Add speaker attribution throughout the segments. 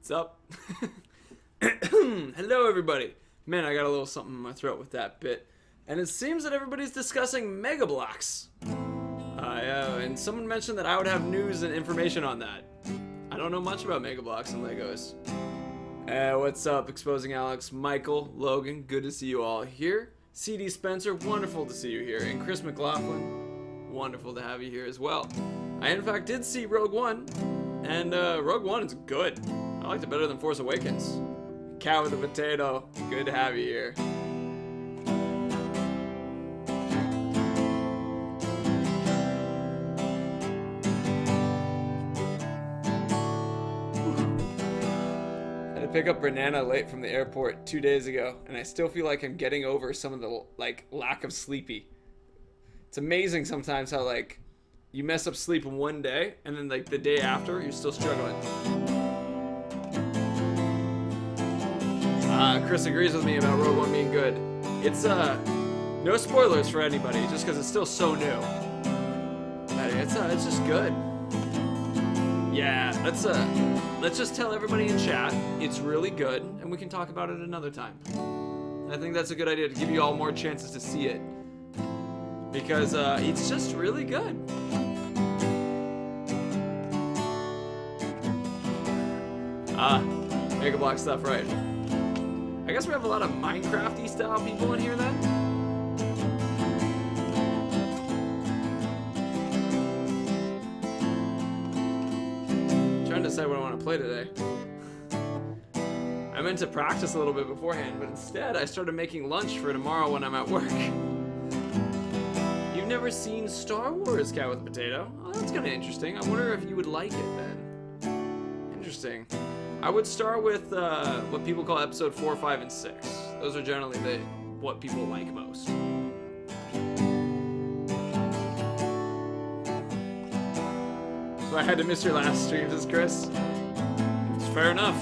Speaker 1: What's up? Hello, everybody. Man, I got a little something in my throat with that bit. And it seems that everybody's discussing Mega Bloks. And someone mentioned that I would have news and information on that. I don't know much about Mega Bloks and Legos. What's up, Exposing Alex, Michael, Logan, good to see you all here. CD Spencer, wonderful to see you here. And Chris McLaughlin, wonderful to have you here as well. I, in fact, did see Rogue One, and Rogue One is good. I liked it better than Force Awakens. Cow with a potato, good to have you here. I had to pick up Banana late from the airport 2 days ago, and I still feel like I'm getting over some of the lack of sleepy. It's amazing sometimes how you mess up sleep in one day, and then the day after, you're still struggling. Chris agrees with me about Rogue One being good. It's, no spoilers for anybody, just because it's still so new. But it's just good. Yeah, let's just tell everybody in chat it's really good, and we can talk about it another time. I think that's a good idea to give you all more chances to see it. Because it's just really good. Mega Block stuff, right. I guess we have a lot of Minecraft-y style people in here then. I'm trying to decide what I want to play today. I meant to practice a little bit beforehand, but instead I started making lunch for tomorrow when I'm at work. You've never seen Star Wars, Cow with a Potato? Oh, that's kind of interesting. I wonder if you would like it then. Interesting. I would start with what people call episode 4, 5, and 6. Those are generally what people like most. So I had to miss your last streams, as Chris. It's fair enough.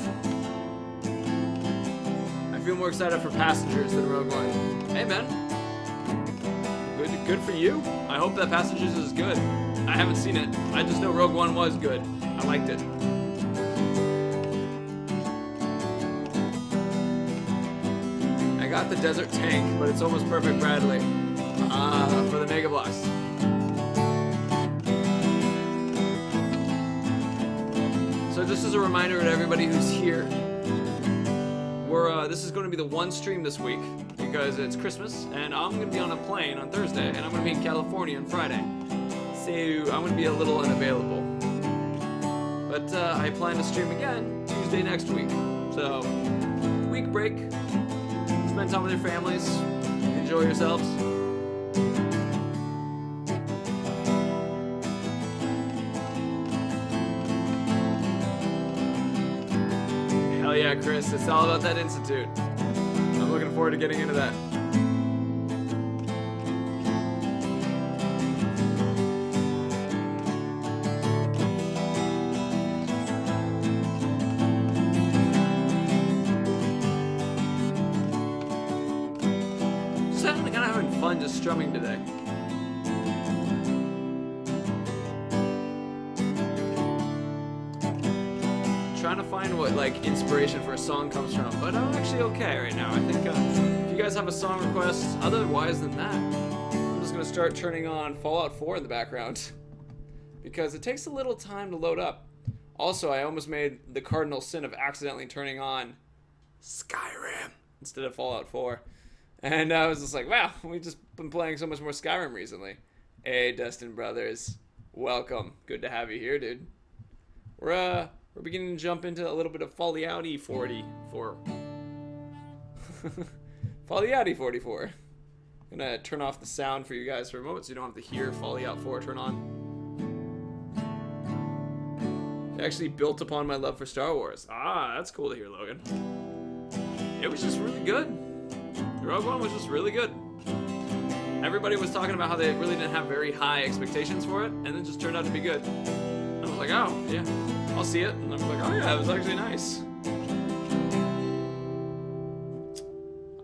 Speaker 1: I feel more excited for Passengers than Rogue One. Hey, man. Good for you. I hope that Passengers is good. I haven't seen it. I just know Rogue One was good. I liked it. I got the desert tank, but it's almost perfect Bradley. For the Mega Bloks. So this is a reminder to everybody who's here. This is going to be the one stream this week because it's Christmas, and I'm going to be on a plane on Thursday, and I'm going to be in California on Friday. So I'm going to be a little unavailable. But I plan to stream again Tuesday next week. So, week break. Spend time with your families. Enjoy yourselves. Hell yeah, Chris. It's all about that Institute. I'm looking forward to getting into that. Just kind of having fun just strumming today. Trying to find what inspiration for a song comes from, but I'm actually okay right now. I think if you guys have a song request otherwise than that, I'm just gonna start turning on Fallout 4 in the background because it takes a little time to load up. Also, I almost made the cardinal sin of accidentally turning on Skyrim instead of Fallout 4, and I was just like, wow, we've just been playing so much more Skyrim recently. Hey, Dustin Brothers, welcome. Good to have you here, dude. We're beginning to jump into a little bit of Fallout 44. Fallout 44. I'm gonna turn off the sound for you guys for a moment so you don't have to hear Fallout 4 turn on. It actually built upon my love for Star Wars. That's cool to hear, Logan. It was just really good. Rogue One was just really good. Everybody was talking about how they really didn't have very high expectations for it, and it just turned out to be good. And I was like, oh, yeah. I'll see it, and I'm like, oh yeah, it was actually nice.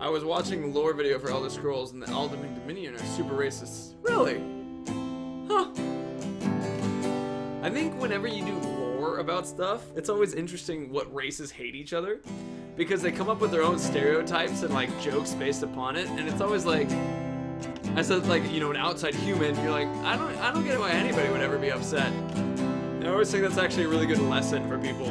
Speaker 1: I was watching the lore video for Elder Scrolls, and the Alderman Dominion are super racist. Really? Huh. I think whenever you do lore more about stuff, it's always interesting what races hate each other, because they come up with their own stereotypes and like jokes based upon it, and it's always like, as a, like, you know, an outside human, you're like, I don't get why anybody would ever be upset. And I always think that's actually a really good lesson for people,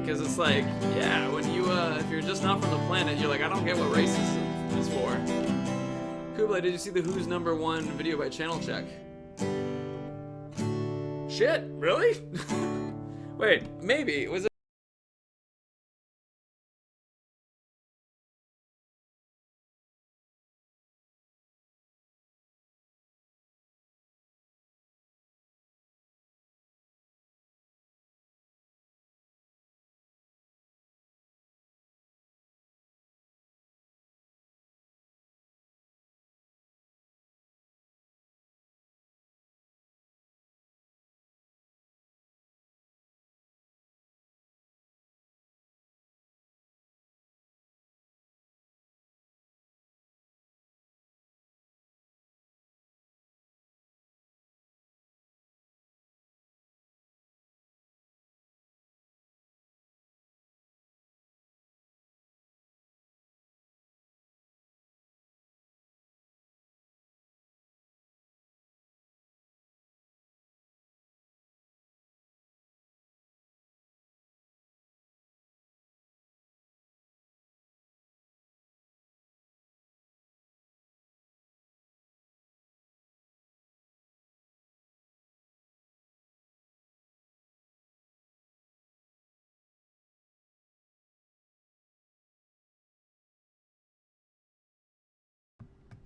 Speaker 1: because it's like, yeah, when you if you're just not from the planet, you're like, I don't get what racism is for. Kublai, did you see the Who's #1 video by Channel Check? Shit, really? Wait, maybe. Was it?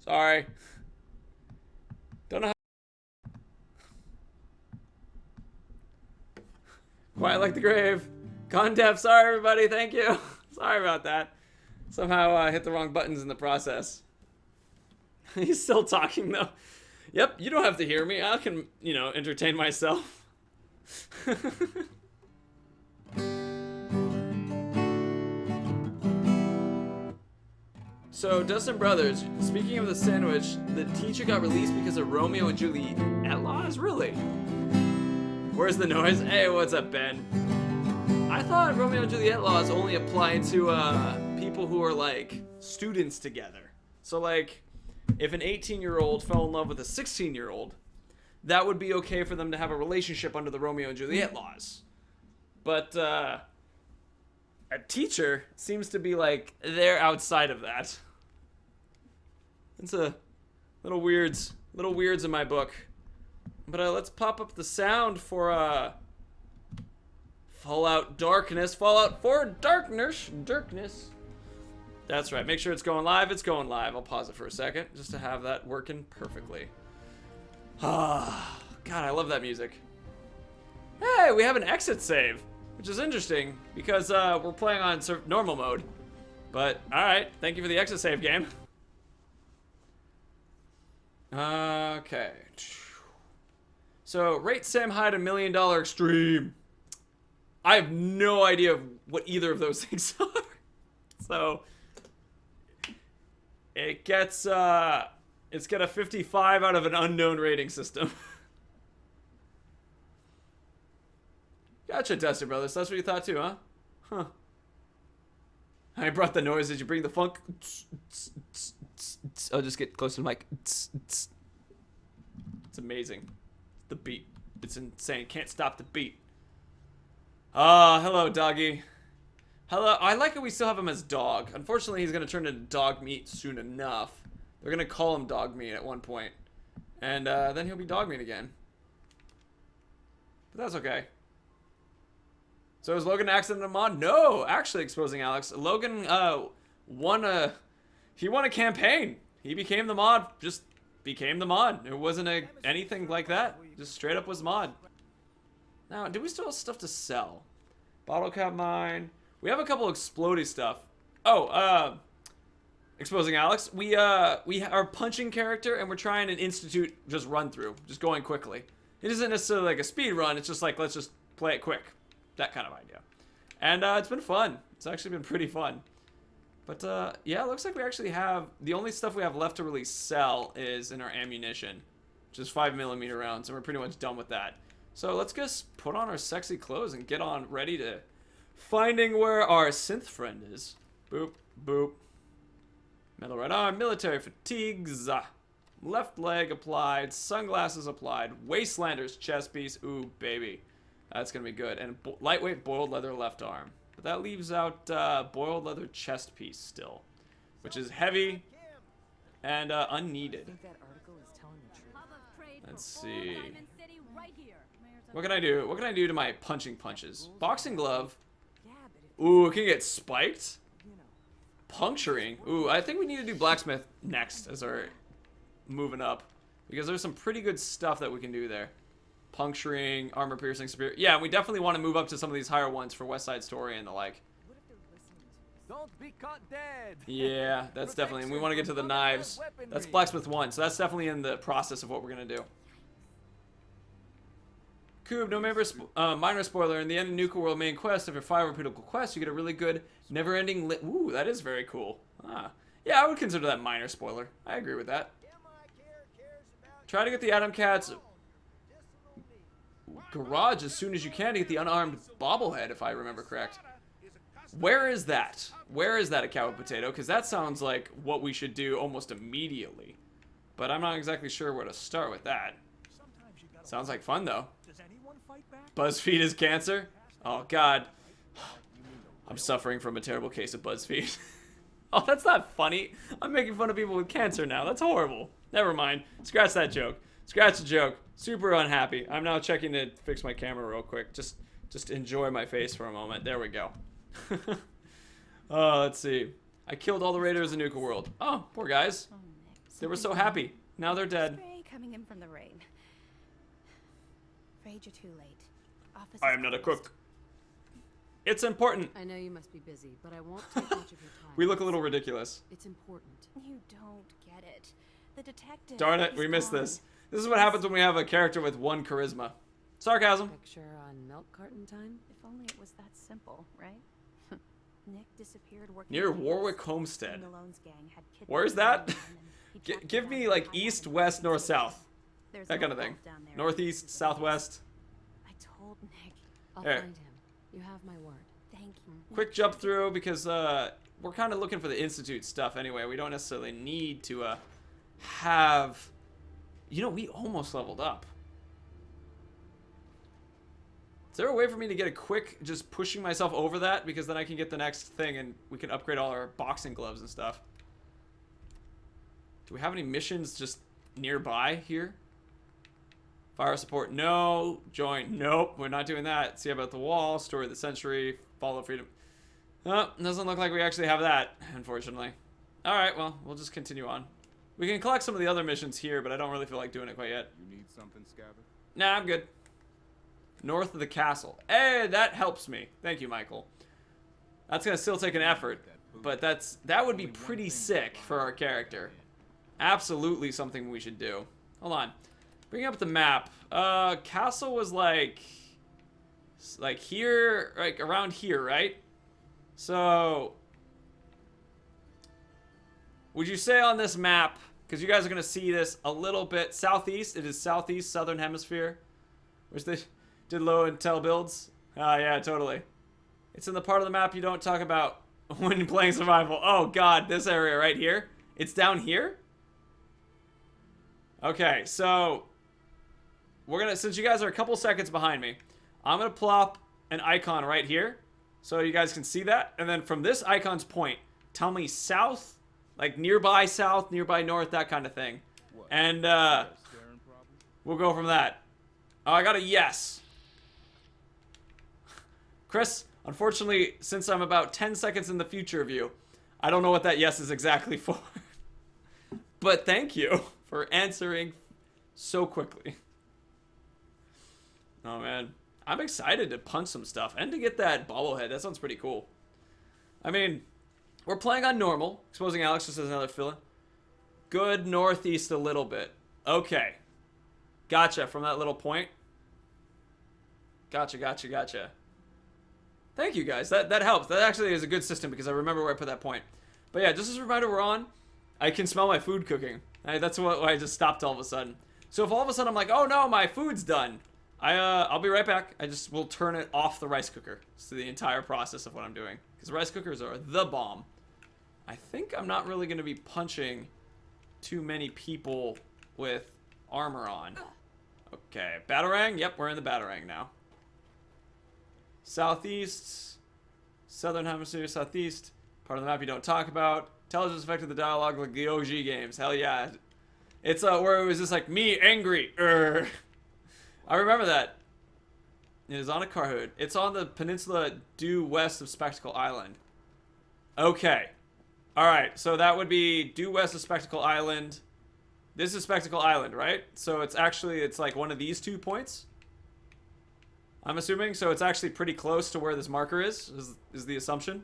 Speaker 1: Sorry. Don't know how. Quiet like the grave. Gone deaf. Sorry, everybody. Thank you. Sorry about that. Somehow I hit the wrong buttons in the process. He's still talking, though. Yep, you don't have to hear me. I can, you know, entertain myself. So, Dustin Brothers, speaking of the sandwich, the teacher got released because of Romeo and Juliet laws? Really? Where's the noise? Hey, what's up, Ben? I thought Romeo and Juliet laws only applied to people who are like students together. So like, if an 18-year-old fell in love with a 16-year-old, that would be okay for them to have a relationship under the Romeo and Juliet laws. But a teacher seems to be like, they're outside of that. It's a little weirds in my book. But let's pop up the sound for Fallout Darkness. Fallout 4 Darkness. That's right. Make sure it's going live. It's going live. I'll pause it for a second just to have that working perfectly. Ah, God, I love that music. Hey, we have an exit save, which is interesting because we're playing on normal mode. But all right, thank you for the exit save, game. Okay. So, rate Sam Hyde $1 million extreme. I have no idea what either of those things are. So, it gets, it's got a 55 out of an unknown rating system. Gotcha, Dusty Brothers. That's what you thought too, huh? Huh. I brought the noise. Did you bring the funk? I'll just get close to the mic. It's amazing. The beat. It's insane. Can't stop the beat. Hello, doggy. Hello. I like it we still have him as dog. Unfortunately, he's going to turn into dog meat soon enough. They're going to call him dog meat at one point. And then he'll be dog meat again. But that's okay. So is Logan an accident of mod? No, actually, exposing Alex. Logan won a campaign. He became the mod. Just became the mod. It wasn't anything like that. Just straight up was mod. Now, do we still have stuff to sell? Bottle cap mine. We have a couple explodey stuff. Oh, exposing Alex. We are punching character and we're trying an institute just run through, just going quickly. It isn't necessarily like a speed run. It's just like let's just play it quick. That kind of idea. And it's been fun. It's actually been pretty fun. But yeah, it looks like we actually have, the only stuff we have left to really sell is in our ammunition, which is 5mm rounds, and we're pretty much done with that. So let's just put on our sexy clothes and get on ready to finding where our synth friend is. Boop, boop. Metal right arm, military fatigues. Left leg applied, sunglasses applied, Wastelander's chest piece. Ooh, baby. That's going to be good. And lightweight boiled leather left arm. But that leaves out boiled leather chest piece still, which is heavy and unneeded. Let's see. What can I do? What can I do to my punching punches? Boxing glove. Ooh, it can get spiked. Puncturing. Ooh, I think we need to do blacksmith next as our moving up, because there's some pretty good stuff that we can do there. Puncturing, armor piercing, spear. Yeah, we definitely want to move up to some of these higher ones for West Side Story and the like.
Speaker 2: Don't be caught dead.
Speaker 1: Yeah, that's definitely, and we want to get to the knives. That's blacksmith 1, so that's definitely in the process of what we're gonna do. Cube, no minor spoiler. In the end of Nuka World main quest, after 5 repeatable quests, you get a really good, never-ending ooh, that is very cool. Ah, yeah, I would consider that minor spoiler. I agree with that. Try to get the Atom Cat's garage as soon as you can to get the unarmed bobblehead, if I remember correct. Where is that? Where is that a cow potato? Because that sounds like what we should do almost immediately. But I'm not exactly sure where to start with that. Sounds like fun, though. BuzzFeed is cancer? Oh, God. I'm suffering from a terrible case of BuzzFeed. Oh, that's not funny. I'm making fun of people with cancer now. That's horrible. Never mind. Scratch that joke. Scratch the joke. Super unhappy. I'm now checking to fix my camera real quick. Just enjoy my face for a moment. There we go. Let's see. I killed all the raiders in Nuka World. Oh, poor guys.
Speaker 3: Oh, Nick,
Speaker 1: They were so happy. Now they're dead.
Speaker 3: Spray coming in from the rain. Afraid you're too late. Office
Speaker 1: I
Speaker 3: is
Speaker 1: am not a
Speaker 3: closed.
Speaker 1: cook. It's important.
Speaker 4: I know you must be busy, but I won't take much of your time.
Speaker 1: We look a little ridiculous.
Speaker 4: It's important.
Speaker 3: You don't get it. The detective.
Speaker 1: Darn it,
Speaker 3: he's
Speaker 1: we missed
Speaker 3: gone.
Speaker 1: this. This is what happens when we have a character with 1 charisma. Sarcasm.
Speaker 4: Picture on milk carton time?
Speaker 3: If only it was that simple, right? Nick disappeared working
Speaker 1: Near
Speaker 3: at the
Speaker 1: Warwick
Speaker 3: house.
Speaker 1: Homestead.
Speaker 3: Malone's gang had kidnapped
Speaker 1: Where is that?
Speaker 3: the woman and he tracked
Speaker 1: Give
Speaker 3: her
Speaker 1: me
Speaker 3: down
Speaker 1: like
Speaker 3: and
Speaker 1: east,
Speaker 3: hid
Speaker 1: west,
Speaker 3: her
Speaker 1: north,
Speaker 3: in
Speaker 1: south.
Speaker 3: There's
Speaker 1: That
Speaker 3: no
Speaker 1: kind of thing.
Speaker 3: vault down there.
Speaker 1: Northeast, southwest.
Speaker 3: I told Nick.
Speaker 4: I'll
Speaker 1: There.
Speaker 4: find him. You have my word.
Speaker 3: Thank you.
Speaker 1: Quick jump through because we're kind of looking for the Institute stuff anyway. We don't necessarily need to have... You know, we almost leveled up. Is there a way for me to get a quick, just pushing myself over that? Because then I can get the next thing and we can upgrade all our boxing gloves and stuff. Do we have any missions just nearby here? Fire support, no. Join, nope. We're not doing that. See about the wall, story of the century, follow freedom. Oh, doesn't look like we actually have that, unfortunately. Alright, well, we'll just continue on. We can collect some of the other missions here, but I don't really feel like doing it quite yet.
Speaker 2: You need something, Scabbard?
Speaker 1: Nah, I'm good. North of the castle. Hey, that helps me. Thank you, Michael. That's gonna still take an effort, but that would be pretty sick for our character. Absolutely something we should do. Hold on. Bring up the map. Castle was like here, like around here, right? So, would you say on this map, because you guys are gonna see this a little bit southeast? It is southeast, southern hemisphere. Where's the did low intel builds? Ah, yeah, totally. It's in the part of the map you don't talk about when playing survival. Oh God, this area right here. It's down here. Okay, so we're gonna, since you guys are a couple seconds behind me, I'm gonna plop an icon right here so you guys can see that, and then from this icon's point, tell me south, like nearby south, nearby north, that kind of thing, and we'll go from that. Oh, I got a yes. Chris, unfortunately, since I'm about 10 seconds in the future of you, I don't know what that yes is exactly for. But thank you for answering so quickly. Oh, man. I'm excited to punch some stuff and to get that bobblehead. That sounds pretty cool. I mean, we're playing on normal. Exposing Alex just as another fill-in. Good northeast a little bit. Okay. Gotcha from that little point. Gotcha. Thank you, guys. That helps. That actually is a good system because I remember where I put that point. But yeah, just as a reminder, we're on. I can smell my food cooking. That's why I just stopped all of a sudden. So if all of a sudden I'm like, oh no, my food's done, I'll be right back. I just will turn it off the rice cooker. So the entire process of what I'm doing. Because rice cookers are the bomb. I think I'm not really going to be punching too many people with armor on. Okay, Batarang. Yep, we're in the Batarang now. Southeast. Southern Hemisphere, Southeast. Part of the map you don't talk about. Intelligence affected the dialogue like the OG games. Hell yeah. It's where it was just like, me angry. I remember that. It is on a car hood. It's on the peninsula due west of Spectacle Island. Okay. Alright, so that would be due west of Spectacle Island. This is Spectacle Island, right? So it's actually, it's like one of these 2 points. I'm assuming. So it's actually pretty close to where this marker is the assumption.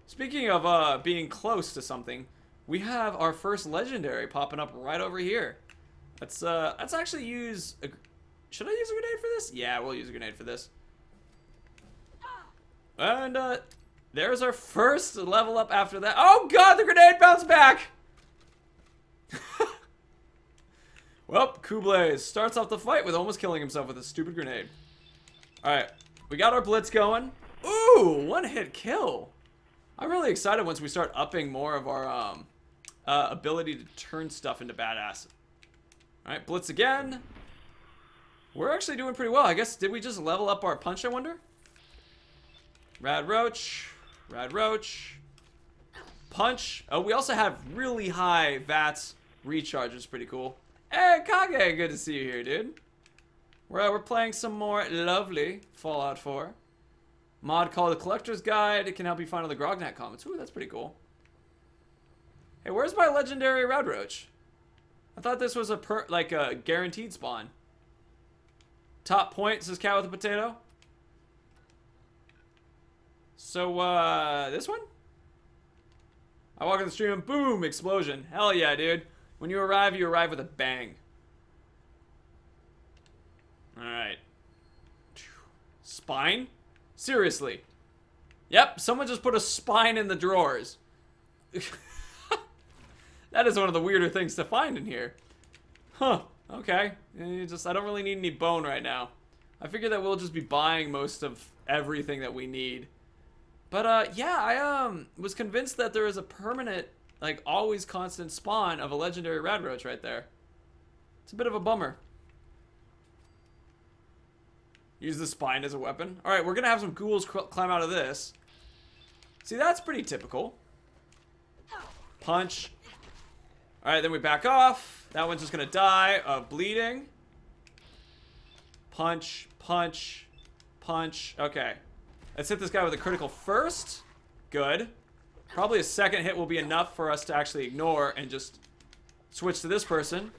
Speaker 1: Speaking of being close to something, we have our first legendary popping up right over here. Let's actually use a... Should I use a grenade for this? Yeah, we'll use a grenade for this. And there's our first level up after that. Oh god, the grenade bounced back! Well, Kublai starts off the fight with almost killing himself with a stupid grenade. Alright, we got our blitz going. Ooh, 1-hit kill. I'm really excited once we start upping more of our ability to turn stuff into badass. Alright, blitz again. We're actually doing pretty well. I guess, did we just level up our punch, I wonder? Rad Roach. Rad Roach. Punch. Oh, we also have really high VATS recharge, which is pretty cool. Hey, Kage, good to see you here, dude. We're playing some more lovely Fallout 4. Mod called the Collector's Guide. It can help you find all the Grognak comments. Ooh, that's pretty cool. Hey, where's my legendary Rad Roach? I thought this was a guaranteed spawn. Top point, says Cat with a Potato. So, this one? I walk in the stream and boom, explosion. Hell yeah, dude. When you arrive with a bang. Alright. Spine? Seriously. Yep, someone just put a spine in the drawers. That is one of the weirder things to find in here. Huh, okay. I don't really need any bone right now. I figure that we'll just be buying most of everything that we need. But, yeah, I was convinced that there is a permanent, like, always constant spawn of a legendary Rad Roach right there. It's a bit of a bummer. Use the spine as a weapon. Alright, we're gonna have some ghouls climb out of this. See, that's pretty typical. Punch. Alright, then we back off. That one's just gonna die of bleeding. Punch, punch, punch. Okay. Let's hit this guy with a critical first. Good. Probably a second hit will be enough for us to actually ignore and just switch to this person.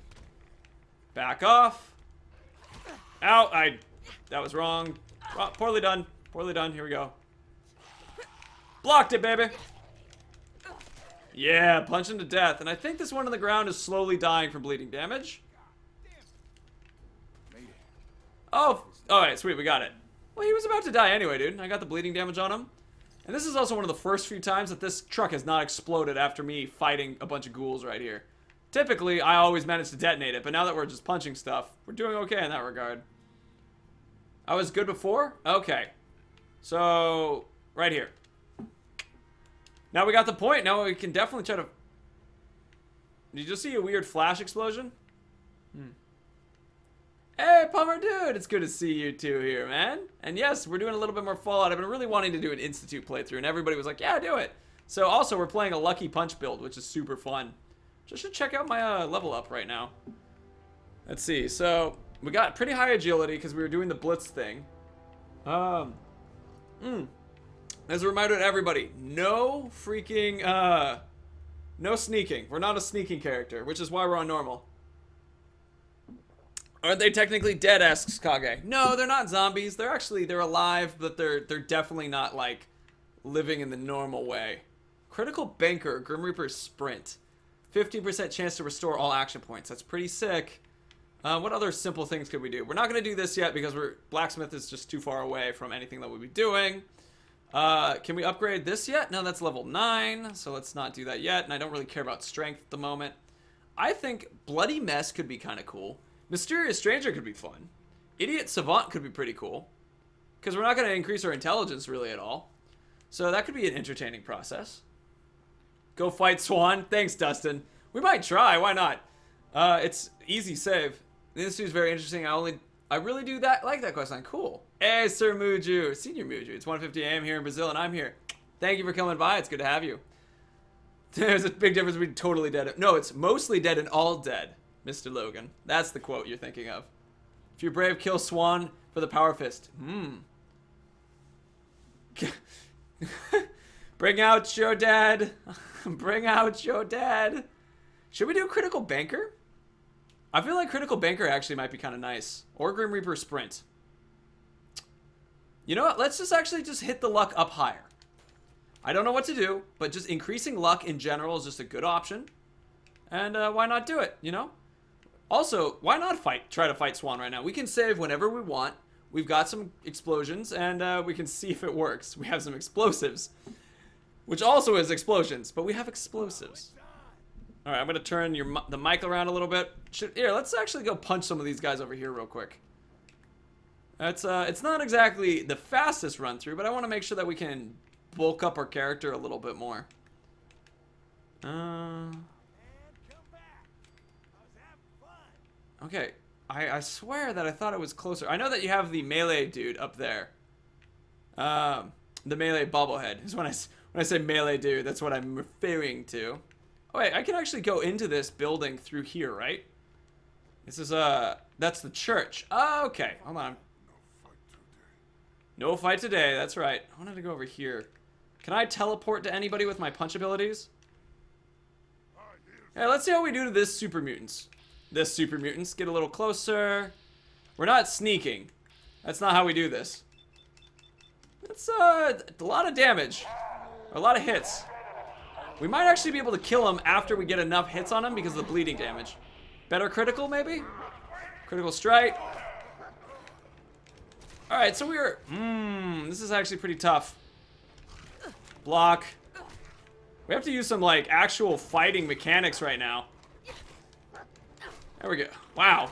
Speaker 1: Back off. Ow, that was wrong. Oh, poorly done. Poorly done. Here we go. Blocked it, baby. Yeah, punch him to death. And I think this one on the ground is slowly dying from bleeding damage. Oh, alright, sweet, we got it. Well, he was about to die anyway, dude. I got the bleeding damage on him. And this is also one of the first few times that this truck has not exploded after me fighting a bunch of ghouls right here. Typically, I always manage to detonate it, but now that we're just punching stuff, we're doing okay in that regard. I was good before? Okay. So, right here. Now we got the point. Now we can definitely try to... Did you just see a weird flash explosion? Hey, Pummer dude! It's good to see you two here, man. And yes, we're doing a little bit more Fallout. I've been really wanting to do an Institute playthrough, and everybody was like, yeah, do it. So, also, we're playing a Lucky Punch build, which is super fun. Just should check out my level up right now. Let's see. So, we got pretty high agility because we were doing the blitz thing. As a reminder to everybody, no freaking, no sneaking. We're not a sneaking character, which is why we're on normal. Aren't they technically dead, asks Kage. No, they're not zombies. They're alive, but they're definitely not, like, living in the normal way. Critical Banker, Grim Reaper Sprint. 15% chance to restore all action points. That's pretty sick. What other simple things could we do? We're not going to do this yet because Blacksmith is just too far away from anything that we'll be doing. Can we upgrade this yet? No, that's level 9, so let's not do that yet. And I don't really care about strength at the moment. I think Bloody Mess could be kind of cool. Mysterious Stranger could be fun. Idiot Savant could be pretty cool. Because we're not going to increase our intelligence really at all. So that could be an entertaining process. Go fight Swan. Thanks, Dustin. We might try. Why not? It's easy save. This is very interesting. I really do like that quest line. Cool. Hey, Sir Muju. Senior Muju. It's 1:50 a.m. here in Brazil, and I'm here. Thank you for coming by. It's good to have you. There's a big difference between totally dead. No, it's mostly dead and all dead, Mr. Logan. That's the quote you're thinking of. If you're brave, kill Swan for the power fist. Bring out your dad. Bring out your dad. Should we do Critical Banker? I feel like Critical Banker actually might be kind of nice. Or Grim Reaper Sprint. You know what? Let's just actually hit the luck up higher. I don't know what to do, but just increasing luck in general is just a good option. And why not do it, you know? Also, why not try to fight Swan right now? We can save whenever we want. We've got some explosions, and we can see if it works. We have some explosives, which also is explosions, but we have explosives. All right, I'm going to turn the mic around a little bit. Here, let's actually go punch some of these guys over here real quick. It's not exactly the fastest run through, but I want to make sure that we can bulk up our character a little bit more. Okay, I swear that I thought it was closer. I know that you have the melee dude up there. The melee bobblehead is when I say melee dude, that's what I'm referring to. Oh wait, I can actually go into this building through here, right? This is that's the church. Oh, okay, hold on. No fight today, that's right. I wanted to go over here. Can I teleport to anybody with my punch abilities? Hey, let's see how we do to this super mutants. This super mutants, get a little closer. We're not sneaking. That's not how we do this. That's a lot of damage. A lot of hits. We might actually be able to kill him after we get enough hits on him because of the bleeding damage. Better critical, maybe? Critical strike. Alright, so we're... this is actually pretty tough. Block. We have to use some, like, actual fighting mechanics right now. There we go. Wow.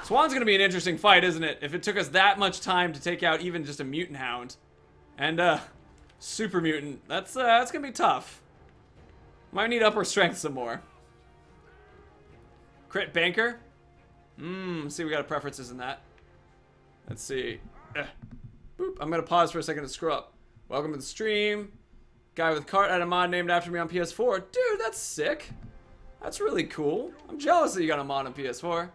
Speaker 1: Swan's gonna be an interesting fight, isn't it? If it took us that much time to take out even just a mutant hound. And, super mutant. That's gonna be tough. Might need upper strength some more. Crit banker. See, we got preferences in that. Let's see. Boop. I'm gonna pause for a second to scroll up. Welcome to the stream. Guy with cart had a mod named after me on PS4. Dude, that's sick. That's really cool. I'm jealous that you got a mod on PS4.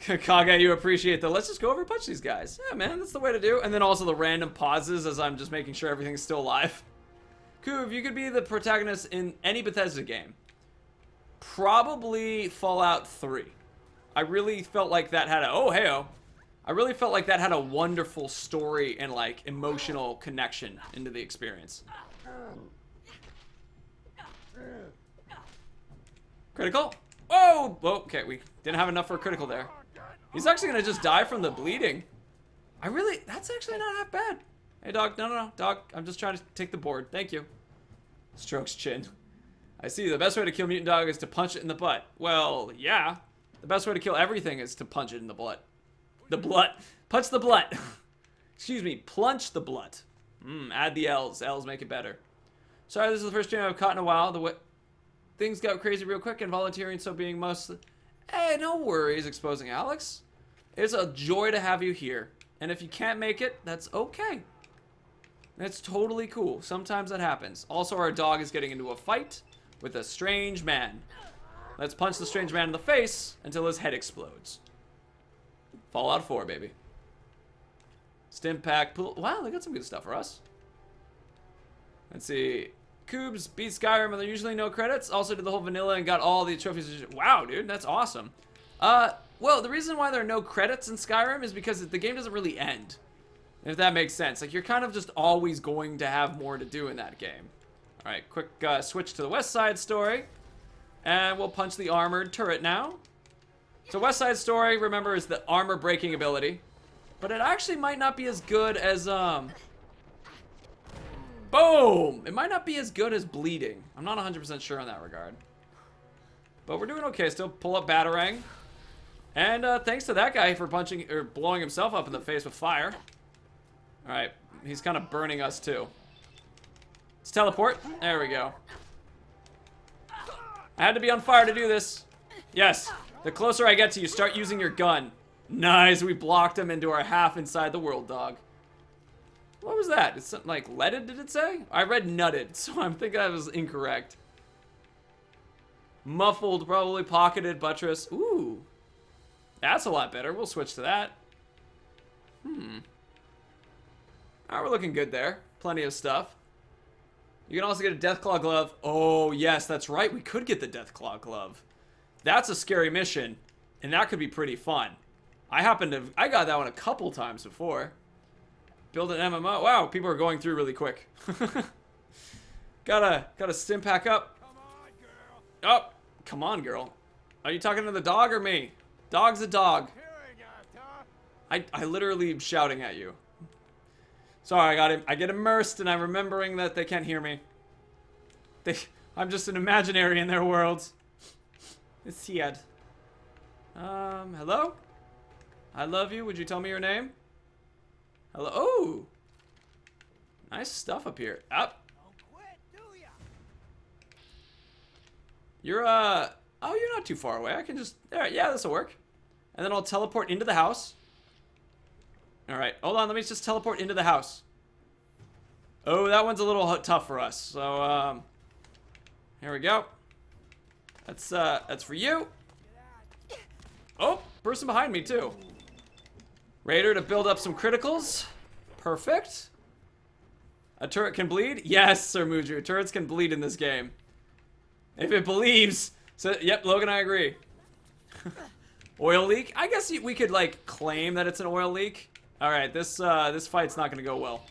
Speaker 1: Kage, you appreciate that. Let's just go over and punch these guys. Yeah, man, that's the way to do. And then also the random pauses as I'm just making sure everything's still alive. Kuv, you could be the protagonist in any Bethesda game. Probably Fallout 3. I really felt like that had a... Oh, hey-oh. I really felt like that had a wonderful story and, like, emotional connection into the experience. Critical? Oh! Okay, we didn't have enough for a critical there. He's actually gonna just die from the bleeding. That's actually not half bad. Hey, dog. No, dog. I'm just trying to take the board. Thank you. Strokes chin. I see. The best way to kill mutant dog is to punch it in the butt. Well, yeah. The best way to kill everything is to punch it in the butt. The blood. Punch the blood. Excuse me. Plunge the blood. Add the L's. L's make it better. Sorry, this is the first stream I've caught in a while. Things got crazy real quick and volunteering, so being mostly... Hey, no worries exposing Alex. It's a joy to have you here. And if you can't make it, that's okay. That's totally cool. Sometimes that happens. Also, our dog is getting into a fight with a strange man. Let's punch the strange man in the face until his head explodes. Fallout 4, baby. Stimpak. Wow, they got some good stuff for us. Let's see. Coobs beat Skyrim, and there are usually no credits. Also did the whole vanilla and got all the trophies. Wow, dude, that's awesome. Well, the reason why there are no credits in Skyrim is because the game doesn't really end. If that makes sense. Like, you're kind of just always going to have more to do in that game. Alright, quick switch to the West Side Story. And we'll punch the armored turret now. So West Side Story, remember, is the armor breaking ability. But it actually might not be as good as, Boom! It might not be as good as bleeding. I'm not 100% sure on that regard. But we're doing okay. Still pull up Batarang. And thanks to that guy for punching or blowing himself up in the face with fire. All right, he's kind of burning us too. Let's teleport. There we go. I had to be on fire to do this. Yes, the closer I get to you, start using your gun. Nice, we blocked him into our half inside the world, dog. What was that? It's something like leaded, did it say? I read nutted, so I'm thinking that was incorrect. Muffled, probably pocketed buttress. Ooh, that's a lot better. We'll switch to that. Alright, we're looking good there. Plenty of stuff. You can also get a Deathclaw glove. Oh, yes, that's right. We could get the Deathclaw glove. That's a scary mission, and that could be pretty fun. I got that one a couple times before. Build an MMO. Wow, people are going through really quick. Gotta stim pack up. Oh, come on, girl. Are you talking to the dog or me? Dog's a dog. I literally am shouting at you. Sorry, I get immersed and I'm remembering that they can't hear me. I'm just an imaginary in their worlds. It's Siad. Hello? I love you. Would you tell me your name? Hello? Oh! Nice stuff up here. Up. You're, oh, you're not too far away. I can just, there, yeah, this'll work. And then I'll teleport into the house. Alright, hold on, let me just teleport into the house. Oh, that one's a little tough for us. So, here we go. That's for you. Oh, person behind me, too. Raider to build up some criticals. Perfect. A turret can bleed? Yes, Sir Muju. Turrets can bleed in this game. If it believes. So, yep, Logan, I agree. Oil leak? I guess we could, like, claim that it's an oil leak. Alright, this fight's not gonna go well.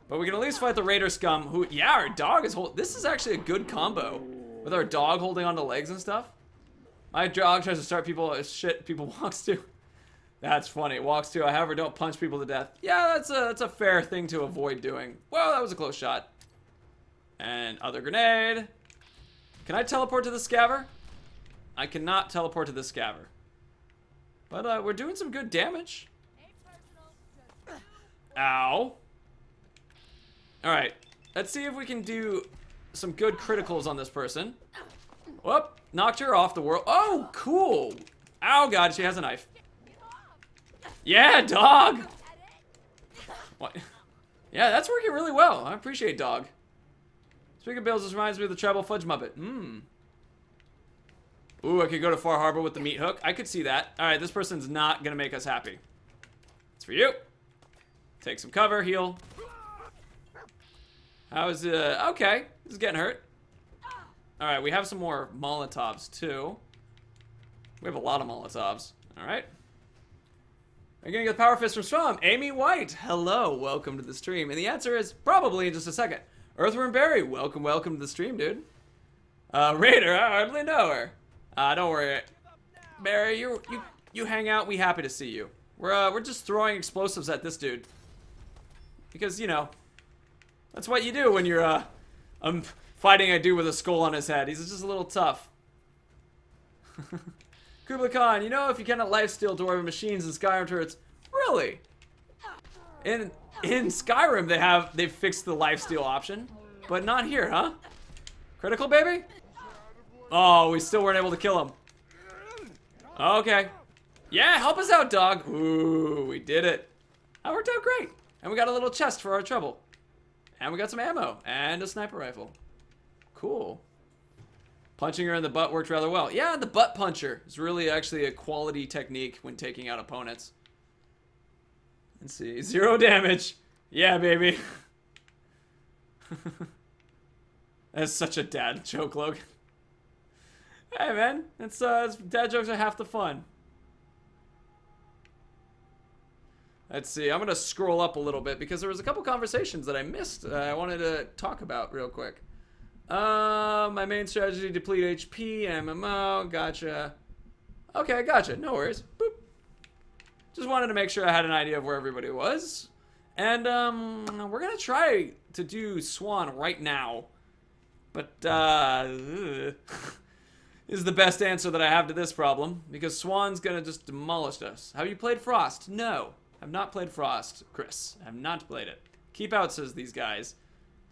Speaker 1: But we can at least fight the Raider scum who, yeah, our dog is this is actually a good combo. With our dog holding onto legs and stuff. My dog tries to start shit people walks to. That's funny. Walks to, however, don't punch people to death. Yeah, that's a fair thing to avoid doing. Well, that was a close shot. And other grenade. Can I teleport to the scaver? I cannot teleport to the scaver. But we're doing some good damage. Ow. Alright. Let's see if we can do some good criticals on this person. Whoop. Knocked her off the world. Oh, cool. Ow, God, she has a knife. Yeah, dog. What? Yeah, that's working really well. I appreciate dog. Speaking of bills, this reminds me of the Treble Fudge Muppet. Ooh, I could go to Far Harbor with the meat hook. I could see that. All right, this person's not gonna make us happy. It's for you. Take some cover, heal. How's okay, this is getting hurt. All right, we have some more Molotovs too. We have a lot of Molotovs. All right. I'm gonna get the Power Fist from Amy White. Hello, welcome to the stream. And the answer is probably in just a second. Earthworm Barry, welcome to the stream, dude. Raider, I hardly know her. Don't worry, Barry. You hang out. We happy to see you. We're just throwing explosives at this dude because you know that's what you do when you're fighting a dude with a skull on his head. He's just a little tough. Kubla Khan, you know if you cannot lifesteal dwarven machines in Skyrim turrets, really? In Skyrim they've fixed the lifesteal option, but not here, huh? Critical, baby? Oh, we still weren't able to kill him. Okay. Yeah, help us out, dog. Ooh, we did it. That worked out great. And we got a little chest for our trouble. And we got some ammo and a sniper rifle. Cool. Punching her in the butt worked rather well. Yeah, the butt puncher is really actually a quality technique when taking out opponents. Let's see. 0 damage. Yeah, baby. That's such a dad joke, Logan. Hey, man. Dad jokes are half the fun. Let's see. I'm going to scroll up a little bit because there was a couple conversations that I missed I wanted to talk about real quick. My main strategy, deplete HP, MMO, gotcha. Okay, gotcha, no worries. Boop. Just wanted to make sure I had an idea of where everybody was. And, we're gonna try to do Swan right now. But, you is the best answer that I have to this problem, because Swan's gonna just demolish us. Have you played Frost? No. I've not played Frost, Chris. I have not played it. Keep out, says these guys.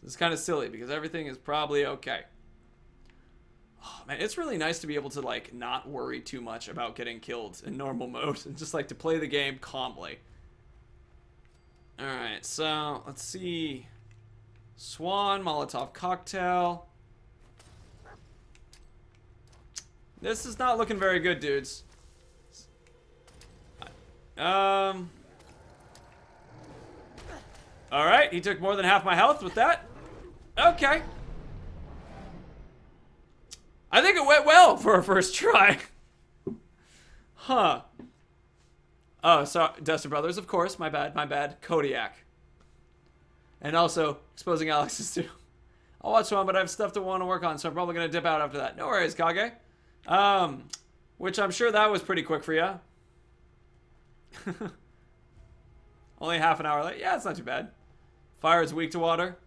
Speaker 1: It's kind of silly, because everything is probably okay. Oh, man, it's really nice to be able to, like, not worry too much about getting killed in normal mode, and just, like, to play the game calmly. Alright, so, let's see. Swan, Molotov cocktail. This is not looking very good, dudes. Alright, he took more than half my health with that. Okay. I think it went well for a first try. Huh. Oh, so Dustin Brothers, of course. My bad. Kodiak. And also, exposing Alex's too. I'll watch one, but I have stuff to want to work on, so I'm probably going to dip out after that. No worries, Kage. Which I'm sure that was pretty quick for you. Only half an hour late. Yeah, it's not too bad. Fire is weak to water.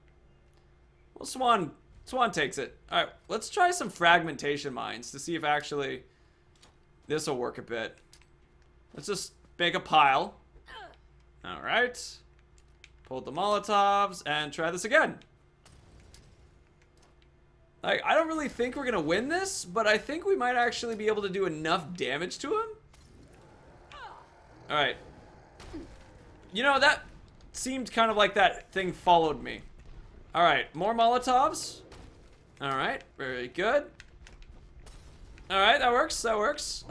Speaker 1: Well, Swan takes it. Alright, let's try some fragmentation mines to see if actually this will work a bit. Let's just make a pile. Alright. Pull the Molotovs and try this again. Like, I don't really think we're gonna win this, but I think we might actually be able to do enough damage to him. Alright. You know, that seemed kind of like that thing followed me. Alright, more Molotovs. Alright, very good. Alright, that works.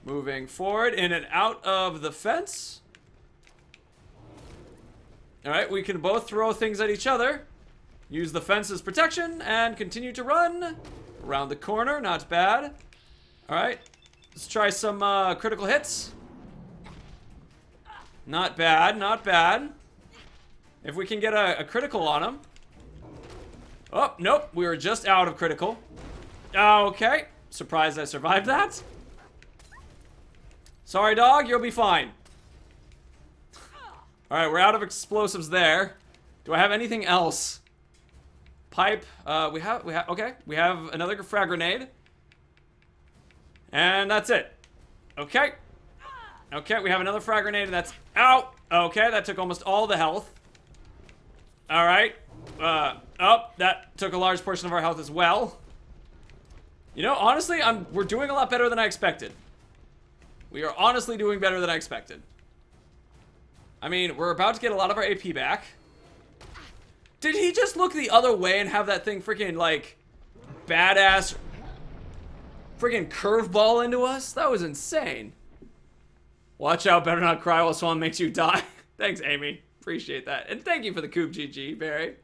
Speaker 1: Moving forward in and out of the fence. Alright, we can both throw things at each other. Use the fence as protection and continue to run. Around the corner, not bad. Alright, let's try some critical hits. Not bad. If we can get a critical on him. Oh, nope, we were just out of critical. Okay, surprised I survived that. Sorry, dog, you'll be fine. Alright, we're out of explosives there. Do I have anything else? Pipe, we have another frag grenade. And that's it. Okay. Okay, we have another frag grenade and that's out. Okay, that took almost all the health. Alright. That took a large portion of our health as well. You know, honestly, we're doing a lot better than I expected. We are honestly doing better than I expected. I mean, we're about to get a lot of our AP back. Did he just look the other way and have that thing freaking, like, badass freaking curveball into us? That was insane. Watch out, better not cry while Swan makes you die. Thanks, Amy. Appreciate that. And thank you for the Coop GG, Barry.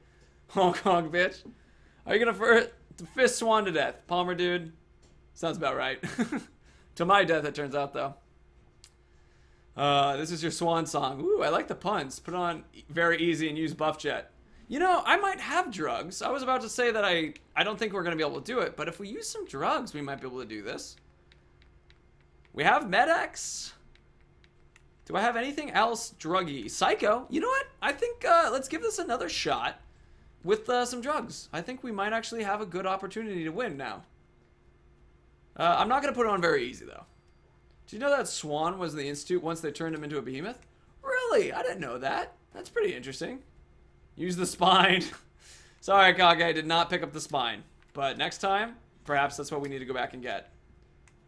Speaker 1: Hong Kong, bitch. Are you gonna fist Swan to death? Palmer, dude. Sounds about right. To my death, it turns out, though. This is your Swan song. Ooh, I like the puns. Put on very easy and use Buff Jet. You know, I might have drugs. I was about to say that I don't think we're going to be able to do it, but if we use some drugs, we might be able to do this. We have Med-X. Do I have anything else druggy? Psycho. You know what? I think let's give this another shot with some drugs. I think we might actually have a good opportunity to win now. I'm not going to put it on very easy, though. Did you know that Swan was in the Institute once they turned him into a behemoth? Really? I didn't know that. That's pretty interesting. Use the spine. Sorry, Kage, did not pick up the spine. But next time, perhaps that's what we need to go back and get.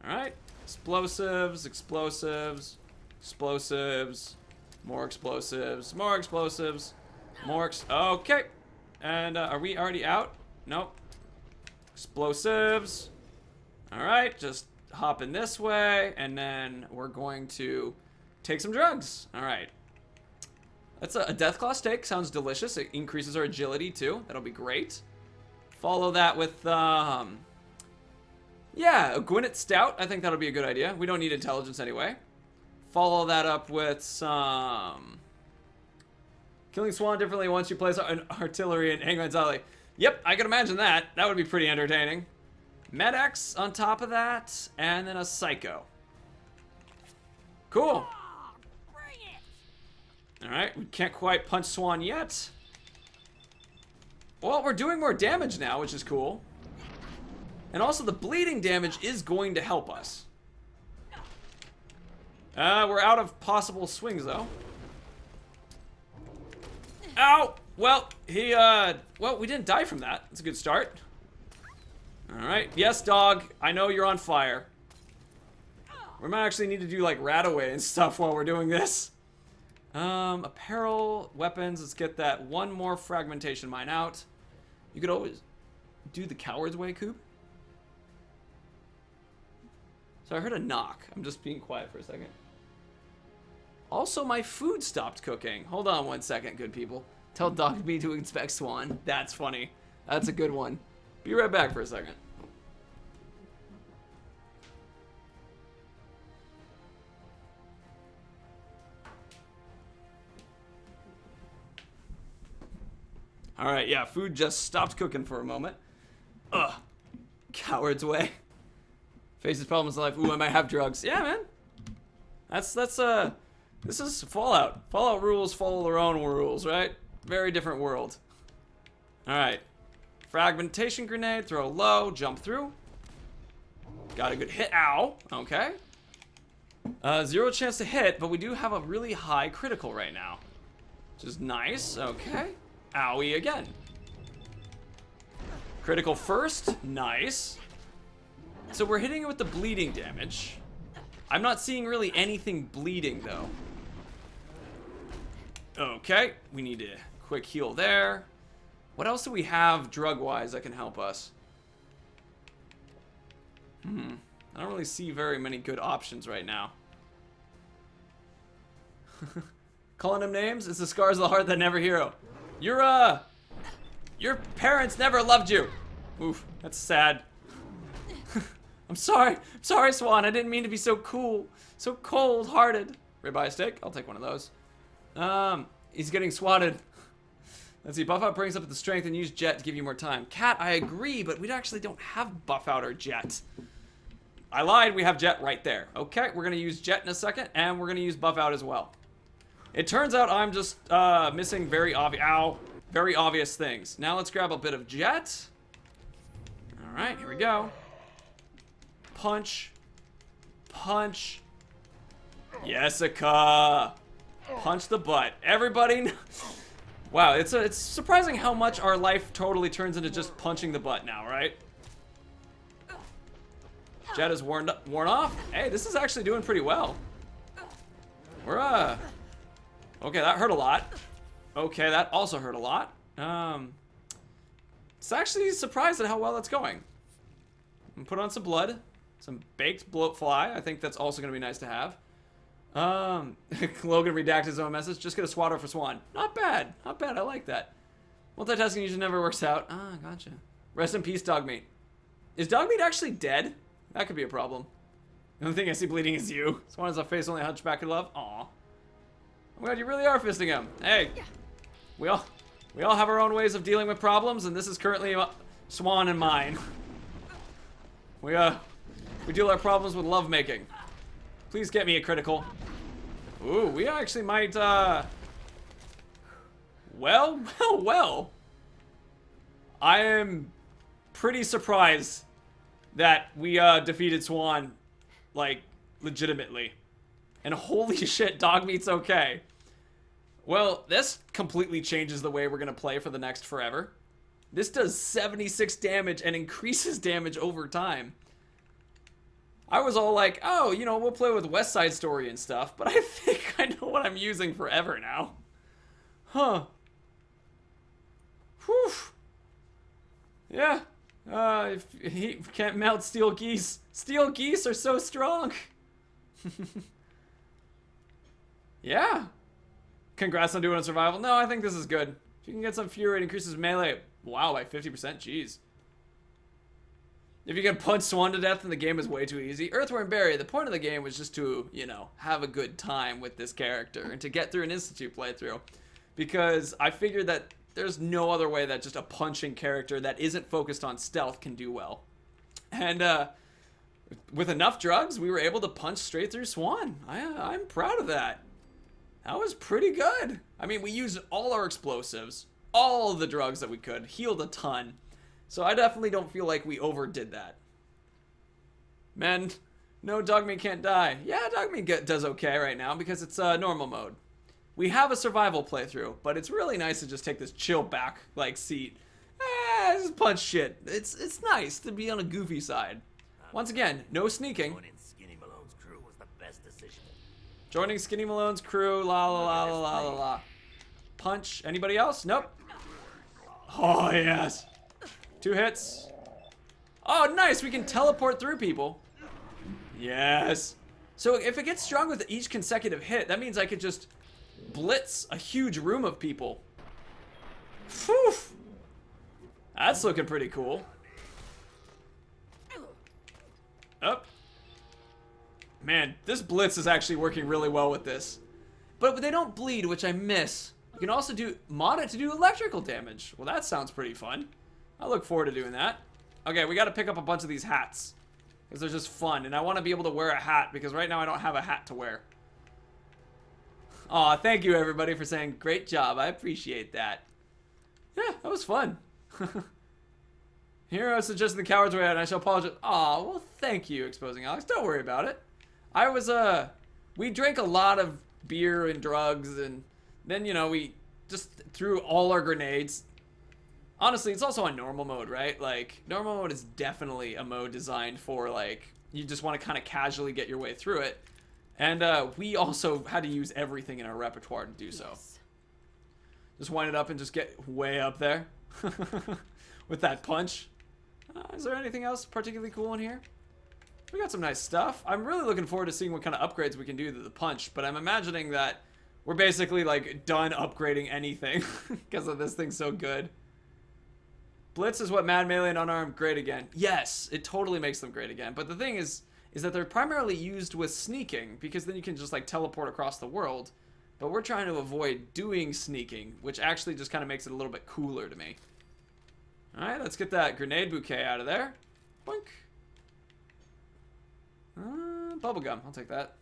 Speaker 1: Alright. Explosives, explosives, explosives, more explosives, more explosives, more okay. And are we already out? Nope. Explosives. Alright, just hop in this way, and then we're going to take some drugs. Alright. That's a Deathclaw steak. Sounds delicious. It increases our agility, too. That'll be great. Follow that with, yeah, a Gwyneth Stout. I think that'll be a good idea. We don't need intelligence anyway. Follow that up with some... Killing Swan differently once you place an artillery in Hangman's Alley. Yep, I can imagine that. That would be pretty entertaining. Med-X on top of that, and then a Psycho. Cool. Alright, we can't quite punch Swan yet. Well, we're doing more damage now, which is cool. And also the bleeding damage is going to help us. We're out of possible swings though. Ow! Well, well, we didn't die from that. That's a good start. Alright. Yes, dog. I know you're on fire. We might actually need to do, like, rat away and stuff while we're doing this. Apparel, weapons. Let's get that one more fragmentation mine out. You could always do the coward's way, Coop. So I heard a knock. I'm just being quiet for a second. Also, my food stopped cooking. Hold on 1 second, good people. Tell Dog B to inspect Swan. That's funny. That's a good one. Be right back for a second. Alright, yeah, food just stopped cooking for a moment. Ugh. Coward's way. Faces problems in life. Ooh, I might have drugs. Yeah, man. This is Fallout. Fallout rules follow their own rules, right? Very different world. Alright. Fragmentation grenade, throw low, jump through. Got a good hit. Ow. Okay. 0 chance to hit, but we do have a really high critical right now. Which is nice. Okay. Owie again. Critical first. Nice. So we're hitting it with the bleeding damage. I'm not seeing really anything bleeding, though. Okay. We need a quick heal there. What else do we have drug-wise that can help us? I don't really see very many good options right now. Calling them names? It's the scars of the heart that never heal. Your parents never loved you. Oof, that's sad. I'm sorry. I'm sorry, Swan. I didn't mean to be so cool. So cold-hearted. Ribeye steak? I'll take one of those. He's getting swatted. Let's see. Buff out brings up the strength and use jet to give you more time. Cat, I agree, but we actually don't have buff out or jet. I lied. We have jet right there. Okay, we're going to use jet in a second, and we're going to use buff out as well. It turns out I'm just missing very obvious things. Now let's grab a bit of jet. All right, here we go. Punch. Punch. Jessica. Punch the butt. Everybody. Wow, it's surprising how much our life totally turns into just punching the butt now, right? Jet is worn off. Hey, this is actually doing pretty well. We're okay, that hurt a lot. Okay, that also hurt a lot. It's actually surprised at how well that's going. I'm gonna put on some blood, some baked bloat fly. I think that's also gonna be nice to have. Logan redacted his own message. Just get a swatter for Swan. Not bad. Not bad. I like that. Multitasking usually never works out. Ah, gotcha. Rest in peace, Dogmeat. Is Dogmeat actually dead? That could be a problem. The only thing I see bleeding is you. Swan has a face only a hunchback could love. Aw. I'm glad you really are fisting him. Hey. We all have our own ways of dealing with problems, and this is currently Swan and mine. We deal our problems with lovemaking. Please get me a critical. Ooh, we actually might, well. I am pretty surprised that we, defeated Swan, like, legitimately. And holy shit, Dogmeat's okay. Well, this completely changes the way we're gonna play for the next forever. This does 76 damage and increases damage over time. I was all like, oh, you know, we'll play with West Side Story and stuff, but I think I know what I'm using forever now. Huh. Whew. Yeah. If he can't melt steel geese. Steel geese are so strong. Yeah. Congrats on doing a survival. No, I think this is good. If you can get some fury, it increases melee. Wow, by 50%. Jeez. If you can punch Swan to death, then the game is way too easy. Earthworm Berry, the point of the game was just to, you know, have a good time with this character and to get through an Institute playthrough. Because I figured that there's no other way that just a punching character that isn't focused on stealth can do well. And with enough drugs, we were able to punch straight through Swan. I'm proud of that. That was pretty good. I mean, we used all our explosives, all the drugs that we could, healed a ton. So I definitely don't feel like we overdid that. Men, no, Dogmeat can't die. Yeah, Dogmeat does okay right now because it's normal mode. We have a survival playthrough, but it's really nice to just take this chill back like seat. Just punch shit. It's nice to be on a goofy side. Once again, no sneaking.
Speaker 5: Joining Skinny Malone's crew was the best decision.
Speaker 1: Joining Skinny Malone's crew, la la la la la la la. Punch. Anybody else? Nope. Oh yes. 2 hits. Oh nice, we can teleport through people. Yes. So if it gets strong with each consecutive hit, that means I could just blitz a huge room of people. Phew. That's looking pretty cool. Up. Man, this blitz is actually working really well with this. But they don't bleed, which I miss. You can also mod it to do electrical damage. Well, that sounds pretty fun. I look forward to doing that. Okay, we got to pick up a bunch of these hats. Because they're just fun. And I want to be able to wear a hat because right now I don't have a hat to wear. Aw, thank you everybody for saying great job. I appreciate that. Yeah, that was fun. Hero suggested the coward's way out and I shall apologize. Aw, well thank you, Exposing Alex. Don't worry about it. I was, we drank a lot of beer and drugs and then, you know, we just threw all our grenades. Honestly, it's also on normal mode, right? Like, normal mode is definitely a mode designed for, like, you just want to kind of casually get your way through it. And we also had to use everything in our repertoire to do so.
Speaker 4: Yes.
Speaker 1: Just wind it up and just get way up there with that punch. Is there anything else particularly cool in here? We got some nice stuff. I'm really looking forward to seeing what kind of upgrades we can do to the punch, but I'm imagining that we're basically like done upgrading anything because of this thing's so good. Blitz is what Mad Melee and Unarmed great again. Yes, it totally makes them great again. But the thing is that they're primarily used with sneaking because then you can just like teleport across the world. But we're trying to avoid doing sneaking, which actually just kind of makes it a little bit cooler to me. Alright, let's get that grenade bouquet out of there. Boink. Bubblegum, I'll take that.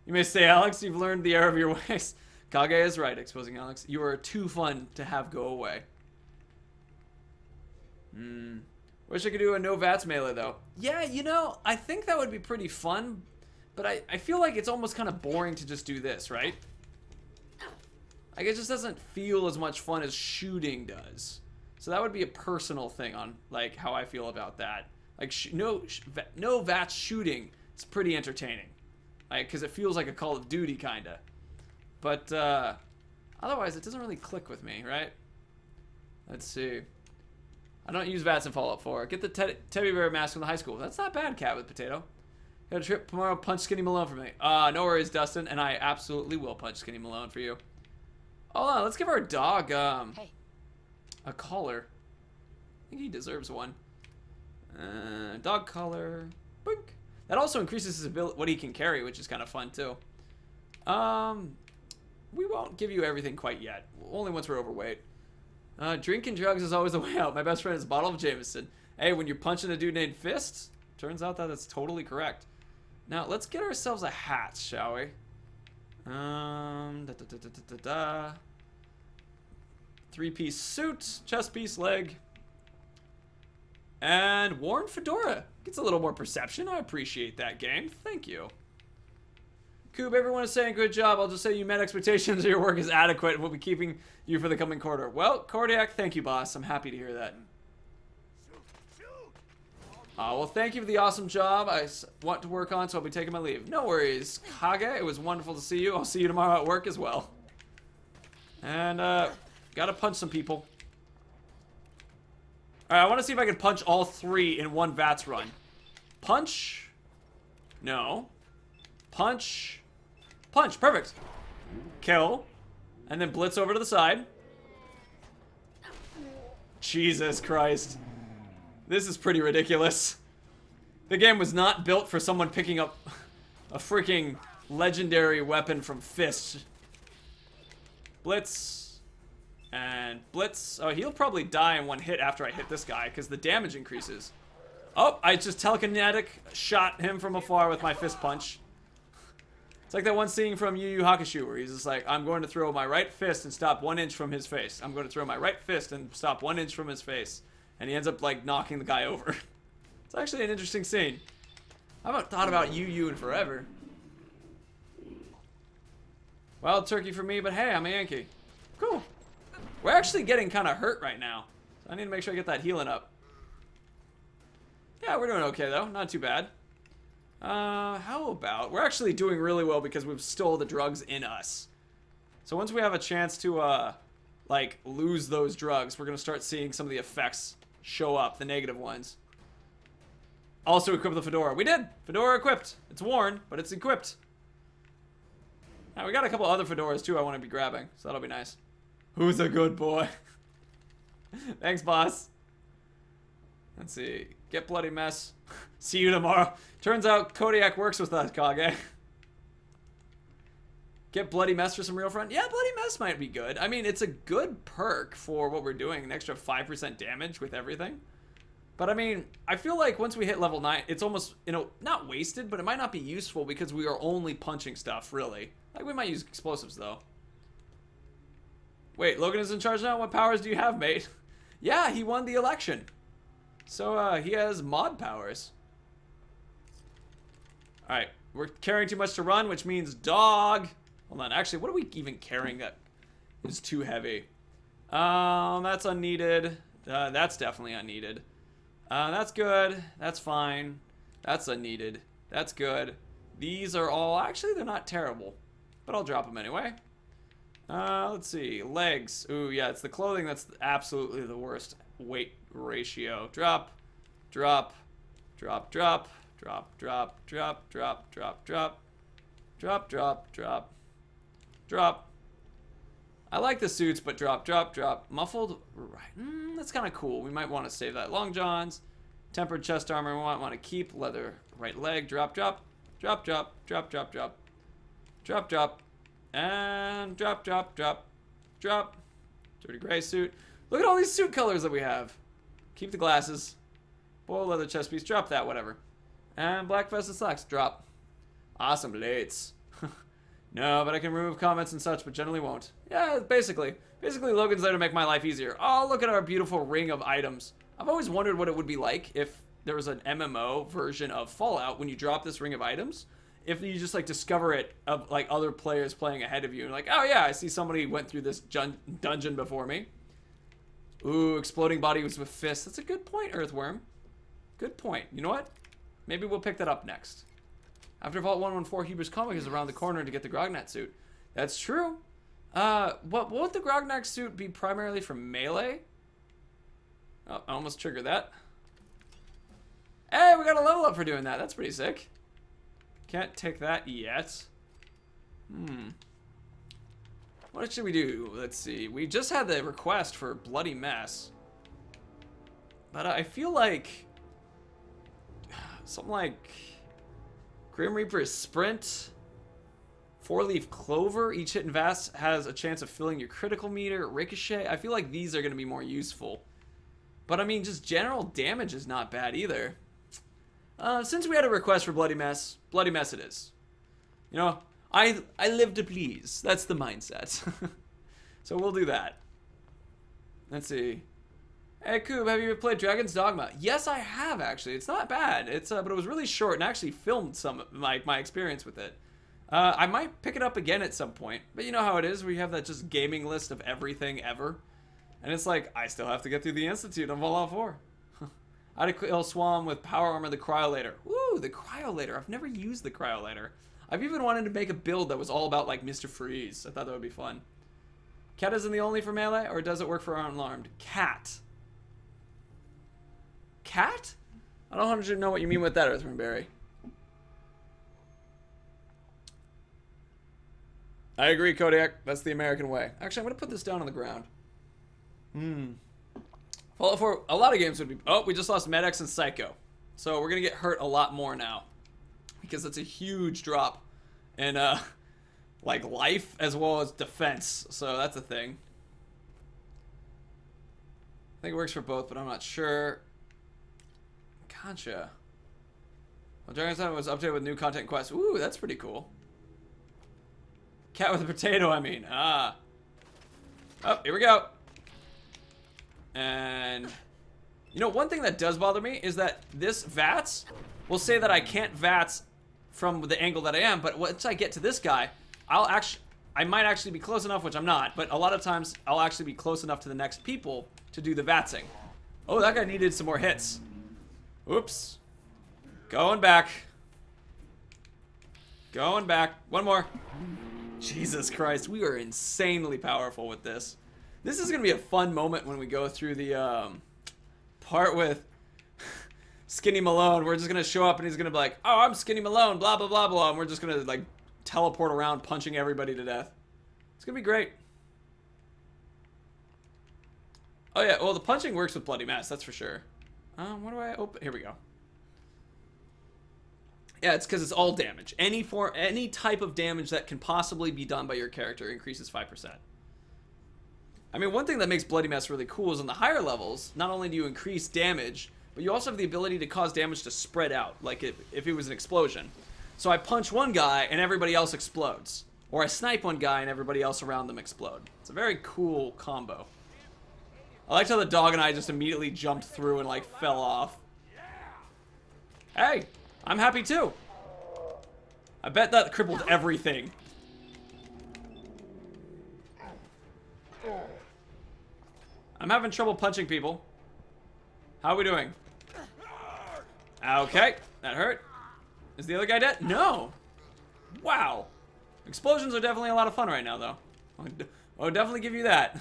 Speaker 1: You may say, Alex, you've learned the error of your ways. Kage is right, Exposing Alex. You are too fun to have go away. Wish I could do a no VATS melee, though. Yeah, you know, I think that would be pretty fun, but I feel like it's almost kind of boring to just do this, right? Like, it just doesn't feel as much fun as shooting does. So that would be a personal thing on, like, how I feel about that. Like, no VATS shooting is pretty entertaining. Like, because it feels like a Call of Duty, kind of. But, otherwise, it doesn't really click with me, right? Let's see. I don't use VATS in Fallout 4. Get the teddy bear mask from the high school. That's not bad, Cat with Potato. Got a trip tomorrow. Punch Skinny Malone for me. No worries, Dustin. And I absolutely will punch Skinny Malone for you. Hold on. Let's give our dog
Speaker 4: Hey.
Speaker 1: a collar. I think he deserves one. Dog collar. Boink. That also increases his ability, what he can carry, which is kind of fun too. We won't give you everything quite yet. Only once we're overweight. Drinking drugs is always the way out. My best friend is a bottle of Jameson. Hey, when you're punching a dude named Fist, turns out that it's totally correct. Now, let's get ourselves a hat, shall we? Three-piece suit, chest piece, leg. And worn fedora. Gets a little more perception. I appreciate that, game. Thank you. Coob, everyone is saying good job. I'll just say you met expectations or your work is adequate and we'll be keeping you for the coming quarter. Well, Cardiac, thank you, boss. I'm happy to hear that. Well, thank you for the awesome job. I want to work on, so I'll be taking my leave. No worries, Kage. It was wonderful to see you. I'll see you tomorrow at work as well. And, gotta punch some people. Alright, I want to see if I can punch all 3 in one VATS run. Punch. No. Punch. Punch. Perfect. Kill. And then blitz over to the side. Jesus Christ. This is pretty ridiculous. The game was not built for someone picking up a freaking legendary weapon from Fist. Blitz. And blitz. Oh, he'll probably die in one hit after I hit this guy because the damage increases. Oh, I just telekinetic shot him from afar with my fist punch. It's like that one scene from Yu Yu Hakusho where he's just like, I'm going to throw my right fist and stop 1 inch from his face. I'm going to throw my right fist and stop 1 inch from his face. And he ends up like knocking the guy over. It's actually an interesting scene. I haven't thought about you in forever. Wild turkey for me, but hey, I'm a Yankee. Cool. We're actually getting kind of hurt right now. So I need to make sure I get that healing up. Yeah, we're doing okay though. Not too bad. How about... We're actually doing really well because we've stole the drugs in us. So once we have a chance to, like, lose those drugs, we're going to start seeing some of the effects show up, the negative ones. Also equip the fedora. We did! Fedora equipped. It's worn, but it's equipped. Now, we got a couple other fedoras, too, I want to be grabbing. So that'll be nice. Who's a good boy? Thanks, boss. Let's see. Get bloody mess. See you tomorrow. Turns out Kodiak works with us, Kage. Get bloody mess for some real fun. Yeah, bloody mess might be good. I mean, it's a good perk for what we're doing. An extra 5% damage with everything. But I mean, I feel like once we hit level 9, it's almost, you know, not wasted, but it might not be useful because we are only punching stuff, really. Like, we might use explosives, though. Wait, Logan is in charge now? What powers do you have, mate? Yeah, he won the election. So, he has mod powers. Alright, we're carrying too much to run, which means dog. Hold on, actually, what are we even carrying that is too heavy? That's unneeded. That's definitely unneeded. That's good. That's fine. That's unneeded. That's good. These are all, actually, they're not terrible. But I'll drop them anyway. Let's see, legs. Ooh, yeah, it's the clothing that's absolutely the worst weight ratio. Drop, drop, drop, drop, drop, drop, drop, drop, drop, drop, drop, drop, drop, drop. I like the suits, but drop, drop, drop. Muffled, right? That's kind of cool. We might want to save that. Long johns, tempered chest armor. We might want to keep leather. Right leg, drop, drop, drop, drop, drop, drop, drop, drop, drop. And drop, drop, drop, drop. Dirty gray suit. Look at all these suit colors that we have. Keep the glasses. Boil leather chest piece. Drop that, whatever. And black vested slacks. Drop. Awesome blades. No, but I can remove comments and such, but generally won't. Yeah, basically. Basically, Logan's there to make my life easier. Oh, look at our beautiful ring of items. I've always wondered what it would be like if there was an MMO version of Fallout when you drop this ring of items. If you just, like, discover it of, like, other players playing ahead of you. And like, oh, yeah, I see somebody went through this dungeon before me. Ooh, exploding bodies with fists. That's a good point, Earthworm. Good point. You know what? Maybe we'll pick that up next. After Vault 114, Huber's comic is around the corner to get the Grognak suit. That's true. What would the Grognak suit be primarily for melee? Oh, I almost triggered that. Hey, we got a level up for doing that. That's pretty sick. Can't take that yet. What should we do? Let's see. We just had the request for Bloody Mess. But I feel like something like Grim Reaper's Sprint, 4-leaf Clover. Each hit in Vast has a chance of filling your critical meter. Ricochet. I feel like these are going to be more useful. But I mean, just general damage is not bad either. Since we had a request for Bloody Mess it is. You know, I live to please. That's the mindset. So we'll do that. Let's see. Hey, Coob, have you ever played Dragon's Dogma? Yes, I have, actually. It's not bad. It's but it was really short and actually filmed some of my experience with it. I might pick it up again at some point. But you know how it is, where you have that just gaming list of everything ever. And it's like, I still have to get through the Institute on Fallout 4. I'd kill Swam with Power Armor the Cryolator. Ooh, the Cryolator. I've never used the Cryolator. I've even wanted to make a build that was all about, like, Mr. Freeze. I thought that would be fun. Cat isn't the only for melee, or does it work for unarmed? Cat. Cat? I don't 100% know what you mean with that, Earthworm Berry. I agree, Kodiak. That's the American way. Actually, I'm going to put this down on the ground. Fallout 4, a lot of games would be... Oh, we just lost Med-X and Psycho. So we're going to get hurt a lot more now. Because it's a huge drop in, like, life as well as defense. So that's a thing. I think it works for both, but I'm not sure. Gotcha. Well, Dragon's Time was updated with new content and quests. Ooh, that's pretty cool. Cat with a potato, I mean. Ah. Oh, here we go. And You know, one thing that does bother me is that this VATS will say that I can't VATS from the angle that I am, but once I get to this guy, I might actually be close enough, which I'm not, but a lot of times I'll actually be close enough to the next people to do the VATSing. Oh, that guy needed some more hits. Oops. Going back. Going back. One more. Jesus Christ, we are insanely powerful with this. This is going to be a fun moment when we go through the part with Skinny Malone. We're just going to show up and he's going to be like, oh, I'm Skinny Malone, blah, blah, blah, blah. And we're just going to, like, teleport around punching everybody to death. It's going to be great. Oh, yeah, well, the punching works with Bloody Mess, that's for sure. What do I open? Here we go. Yeah, it's because it's all damage. Any type of damage that can possibly be done by your character increases 5%. I mean, one thing that makes Bloody Mess really cool is on the higher levels, not only do you increase damage, but you also have the ability to cause damage to spread out, like if it was an explosion. So I punch one guy and everybody else explodes. Or I snipe one guy and everybody else around them explode. It's a very cool combo. I liked how the dog and I just immediately jumped through and, like, fell off. Hey, I'm happy too. I bet that crippled everything. I'm having trouble punching people. How are we doing? Okay, that hurt. Is the other guy dead? No. Wow. Explosions are definitely a lot of fun right now, though. I'll definitely give you that.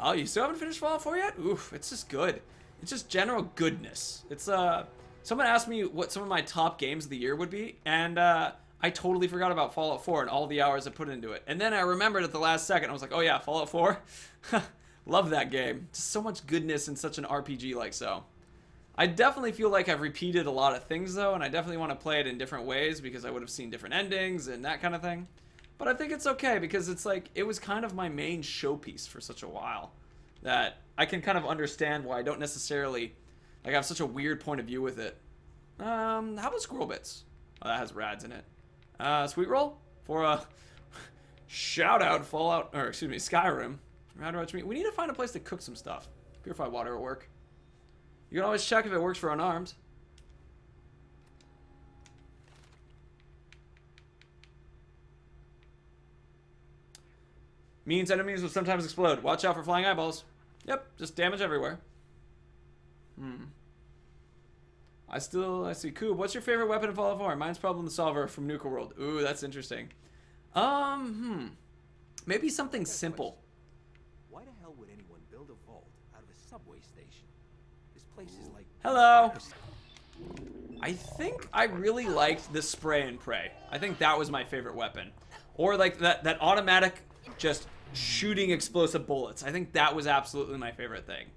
Speaker 1: Oh, you still haven't finished Fallout 4 yet? Oof, it's just good. It's just general goodness. It's, someone asked me what some of my top games of the year would be, and, I totally forgot about Fallout 4 and all the hours I put into it. And then I remembered at the last second. I was like, oh yeah, Fallout 4? Love that game. Just so much goodness in such an RPG like so. I definitely feel like I've repeated a lot of things, though, and I definitely want to play it in different ways because I would have seen different endings and that kind of thing. But I think it's okay because it's like, it was kind of my main showpiece for such a while that I can kind of understand why I don't necessarily, like, have such a weird point of view with it. How about Squirrel Bits? Oh, that has rads in it. Sweet Roll for a shout out Fallout, or excuse me, Skyrim. We need to find a place to cook some stuff. Purified water at work. You can always check if it works for unarmed. Means enemies will sometimes explode. Watch out for flying eyeballs. Yep, just damage everywhere. I see. Coob, what's your favorite weapon in Fallout 4? Mine's Problem Solver from Nuka World. Ooh, that's interesting. Maybe something simple.
Speaker 5: Why the hell would anyone build a vault out of a subway station? This place is like...
Speaker 1: Hello. I think I really liked the spray and pray. I think that was my favorite weapon. Or like that automatic just shooting explosive bullets. I think that was absolutely my favorite thing.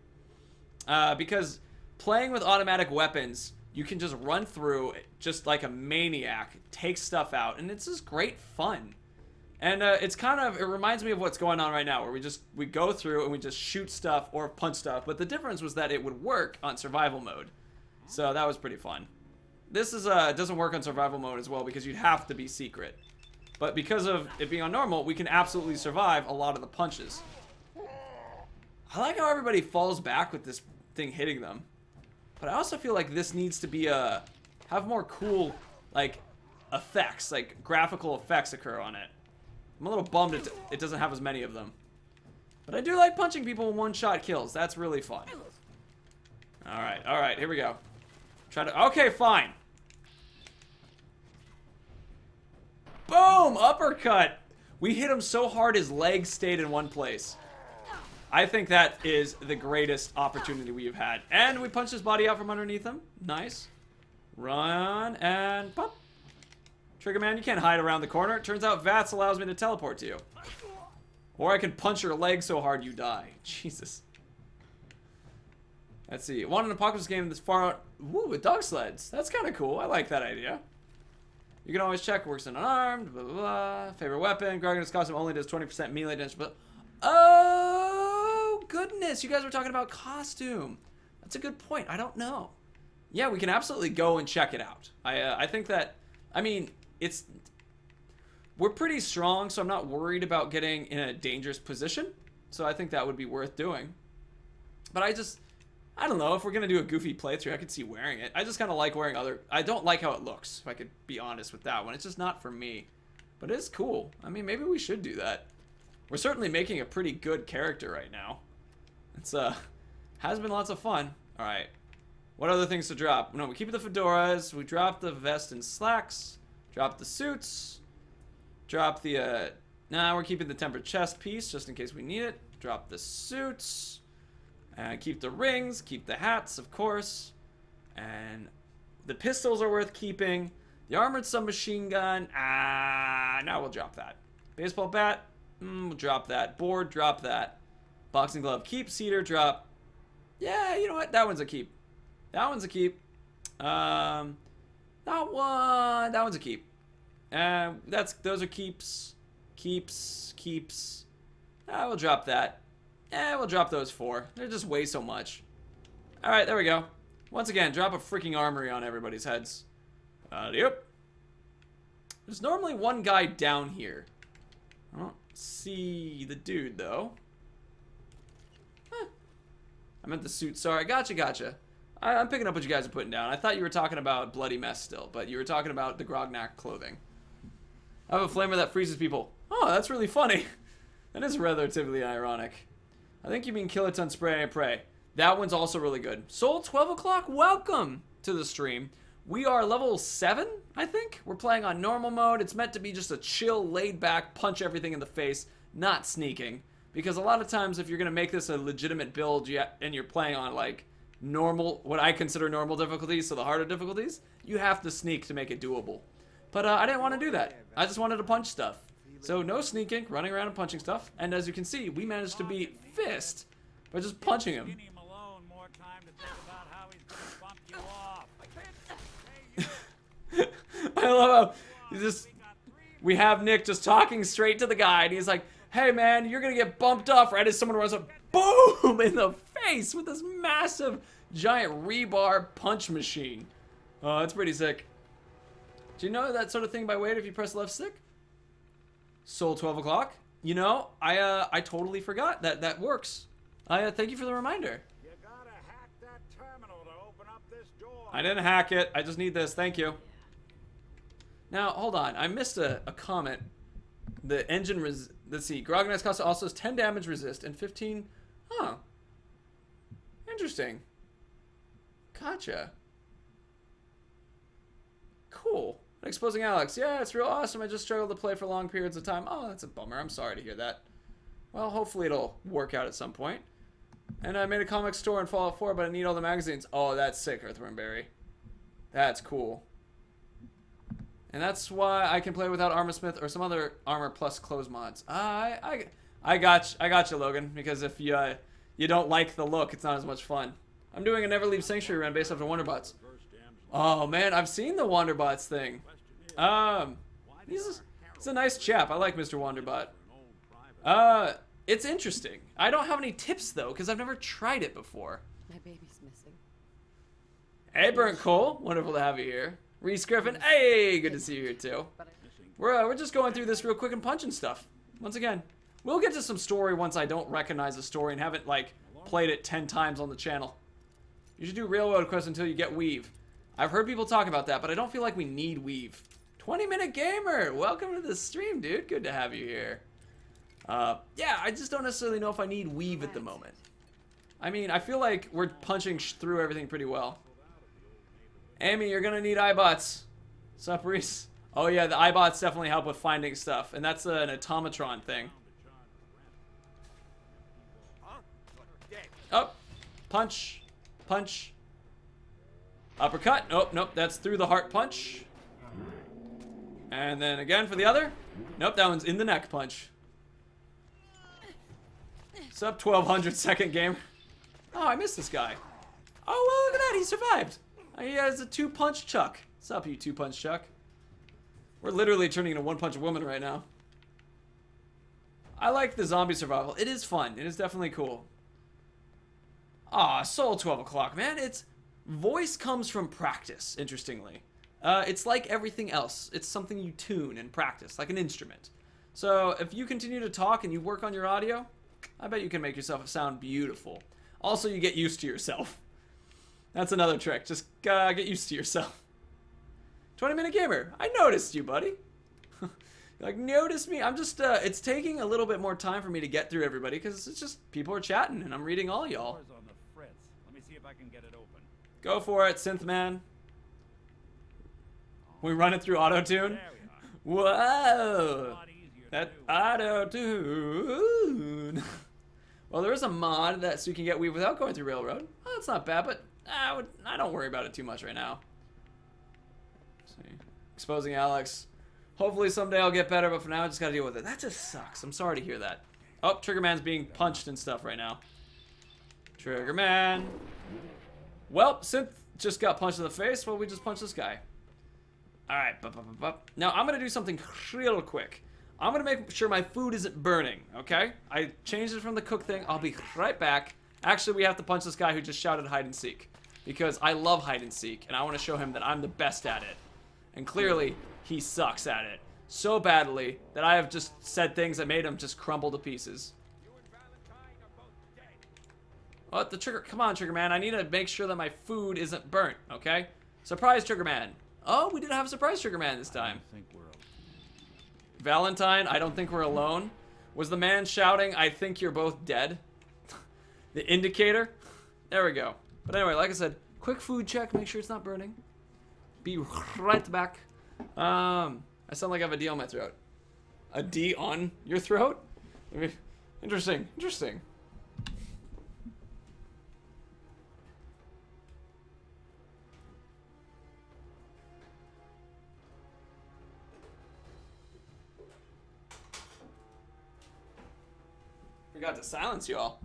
Speaker 1: Because playing with automatic weapons, you can just run through just like a maniac, take stuff out, and it's just great fun. And it's kind of, it reminds me of what's going on right now, where we go through and we just shoot stuff or punch stuff, but the difference was that it would work on survival mode. So that was pretty fun. This is it doesn't work on survival mode as well because you'd have to be secret. But because of it being on normal, we can absolutely survive a lot of the punches. I like how everybody falls back with this thing hitting them. But I also feel like this needs to be have more cool, like, effects, like graphical effects occur on it. I'm a little bummed it doesn't have as many of them. But I do like punching people in one-shot kills. That's really fun. Alright, here we go. Okay, fine. Boom! Uppercut! We hit him so hard his legs stayed in one place. I think that is the greatest opportunity we've had. And we punched his body out from underneath him. Nice. Run and pop. Trigger man, you can't hide around the corner. It turns out VATS allows me to teleport to you. Or I can punch your leg so hard you die. Jesus. Let's see. Want an apocalypse game that's far out. Ooh, with dog sleds. That's kind of cool. I like that idea. You can always check. Works in unarmed. Blah, blah, blah. Favorite weapon. Gargan's costume only does 20% melee damage. But oh, goodness. You guys were talking about costume. That's a good point. I don't know. Yeah, we can absolutely go and check it out. I think that, I mean, we're pretty strong, so I'm not worried about getting in a dangerous position. So I think that would be worth doing. But I don't know, if we're going to do a goofy playthrough, I could see wearing it. I just kind of like wearing I don't like how it looks, if I could be honest with that one. It's just not for me. But it is cool. I mean, maybe we should do that. We're certainly making a pretty good character right now. It's, has been lots of fun. Alright. What other things to drop? No, we keep the fedoras. We drop the vest and slacks. Drop the suits. Drop the, nah, we're keeping the tempered chest piece just in case we need it. Drop the suits. And keep the rings. Keep the hats, of course. And the pistols are worth keeping. The armored submachine gun. Now we'll drop that. Baseball bat. We'll drop that. Board, drop that. Boxing glove, keep. Cedar, drop. Yeah, you know what? That one's a keep. That one's a keep. That one's a keep. Those are keeps. Keeps. We'll drop that. We'll drop those 4. They're just way so much. Alright, there we go. Once again, drop a freaking armory on everybody's heads. Yep. There's normally one guy down here. I don't see the dude, though. I meant the suit. Sorry. Gotcha. I'm picking up what you guys are putting down. I thought you were talking about Bloody Mess still, but you were talking about the Grognak clothing. I have a flamer that freezes people. Oh, that's really funny. That is relatively ironic. I think you mean Kiloton Spray and Pray. That one's also really good. Soul 12 o'clock, welcome to the stream. We are level 7, I think. We're playing on normal mode. It's meant to be just a chill, laid back, punch everything in the face, not sneaking. Because a lot of times if you're going to make this a legitimate build and you're playing on like normal, what I consider normal difficulties, so the harder difficulties, you have to sneak to make it doable. But I didn't want to do that. I just wanted to punch stuff. So no sneaking, running around and punching stuff. And as you can see, we managed to beat Fist by just punching him. I love how we have Nick just talking straight to the guy, and he's like, hey man, you're gonna get bumped off right as someone runs up, boom, in the face with this massive, giant rebar punch machine. Oh, that's pretty sick. Do you know that sort of thing by weight if you press left stick? Soul 12 o'clock. You know, I totally forgot that works. Thank you for the reminder.
Speaker 6: You gotta hack that terminal to open up this door.
Speaker 1: I didn't hack it. I just need this. Thank you. Now, hold on. I missed a comment. The engine let's see. Grognak's cost also has 10 damage resist and 15. Huh. Interesting. Gotcha. Cool. Exposing Alex. Yeah, it's real awesome. I just struggled to play for long periods of time. Oh, that's a bummer. I'm sorry to hear that. Well, hopefully it'll work out at some point. And I made a comic store in Fallout 4, but I need all the magazines. Oh, that's sick, Earthwormberry. That's cool. And that's why I can play without Armor Smith or some other Armor Plus clothes mods. I got you, Logan. Because if you don't like the look, it's not as much fun. I'm doing a Never Leave Sanctuary run based off of Wonderbots. Oh man, I've seen the Wonderbots thing. He's a nice chap. I like Mr. Wonderbot. It's interesting. I don't have any tips though, because I've never tried it before.
Speaker 4: My baby's missing.
Speaker 1: Hey, Burnt Coal. Wonderful to have you here. Reese Griffin. Hey, good to see you here too. We're just going through this real quick and punching stuff. Once again, we'll get to some story once I don't recognize the story and haven't like played it 10 times on the channel. You should do Railroad Quest until you get Weave. I've heard people talk about that, but I don't feel like we need Weave. 20-minute gamer, welcome to the stream, dude. Good to have you here. Yeah, I just don't necessarily know if I need Weave at the moment. I mean, I feel like we're punching through everything pretty well. Amy, you're gonna need iBots. Sup, Reese? Oh yeah, the iBots definitely help with finding stuff, and that's an automatron thing. Oh, punch, punch. Uppercut. Oh, nope, that's through the heart punch. And then again for the other. Nope, that one's in the neck punch. Sup, 1200 second game. Oh, I missed this guy. Oh, well, look at that, he survived. He has a 2-punch Chuck. Sup, you 2-punch Chuck. We're literally turning into 1-punch woman right now. I like the zombie survival. It is fun. It is definitely cool. Ah, Soul 12 o'clock, man. Voice comes from practice, interestingly. It's like everything else. It's something you tune and practice, like an instrument. So if you continue to talk and you work on your audio, I bet you can make yourself sound beautiful. Also, you get used to yourself. That's another trick. Just get used to yourself. 20-minute gamer. I noticed you, buddy. Like, notice me. I'm just, it's taking a little bit more time for me to get through everybody because it's just people are chatting and I'm reading all y'all.
Speaker 6: Door's on the fritz. Let me see if I can get it open.
Speaker 1: Go for it, Synth Man. We run it through auto-tune.
Speaker 6: There we are. A
Speaker 1: Whoa!
Speaker 6: lot easier to
Speaker 1: That
Speaker 6: do.
Speaker 1: auto-tune. Well, there is a mod that so you can get weave without going through Railroad. Oh, that's not bad, but I don't worry about it too much right now. Let's see. Exposing Alex. Hopefully someday I'll get better, but for now I just gotta deal with it. That just sucks. I'm sorry to hear that. Oh, Triggerman's being punched and stuff right now. Triggerman. Well, Synth just got punched in the face. Well, we just punched this guy. Alright. Now I'm gonna do something real quick. I'm gonna make sure my food isn't burning, okay? I changed it from the cook thing. I'll be right back. Actually, we have to punch this guy who just shouted hide and seek. Because I love hide and seek, and I want to show him that I'm the best at it. And clearly, he sucks at it. So badly that I have just said things that made him just crumble to pieces.
Speaker 6: You and Valentine are both dead.
Speaker 1: What? The trigger? Come on, Triggerman. I need to make sure that my food isn't burnt, okay? Surprise, Triggerman. Oh, we did have a surprise Triggerman this time.
Speaker 6: I think we're okay.
Speaker 1: Valentine, I don't think we're alone. Was the man shouting, I think you're both dead? The indicator? There we go. But anyway, like I said, quick food check, make sure it's not burning. Be right back. I sound like I have a D on my throat. A D on your throat? Interesting, interesting. Forgot to silence you all.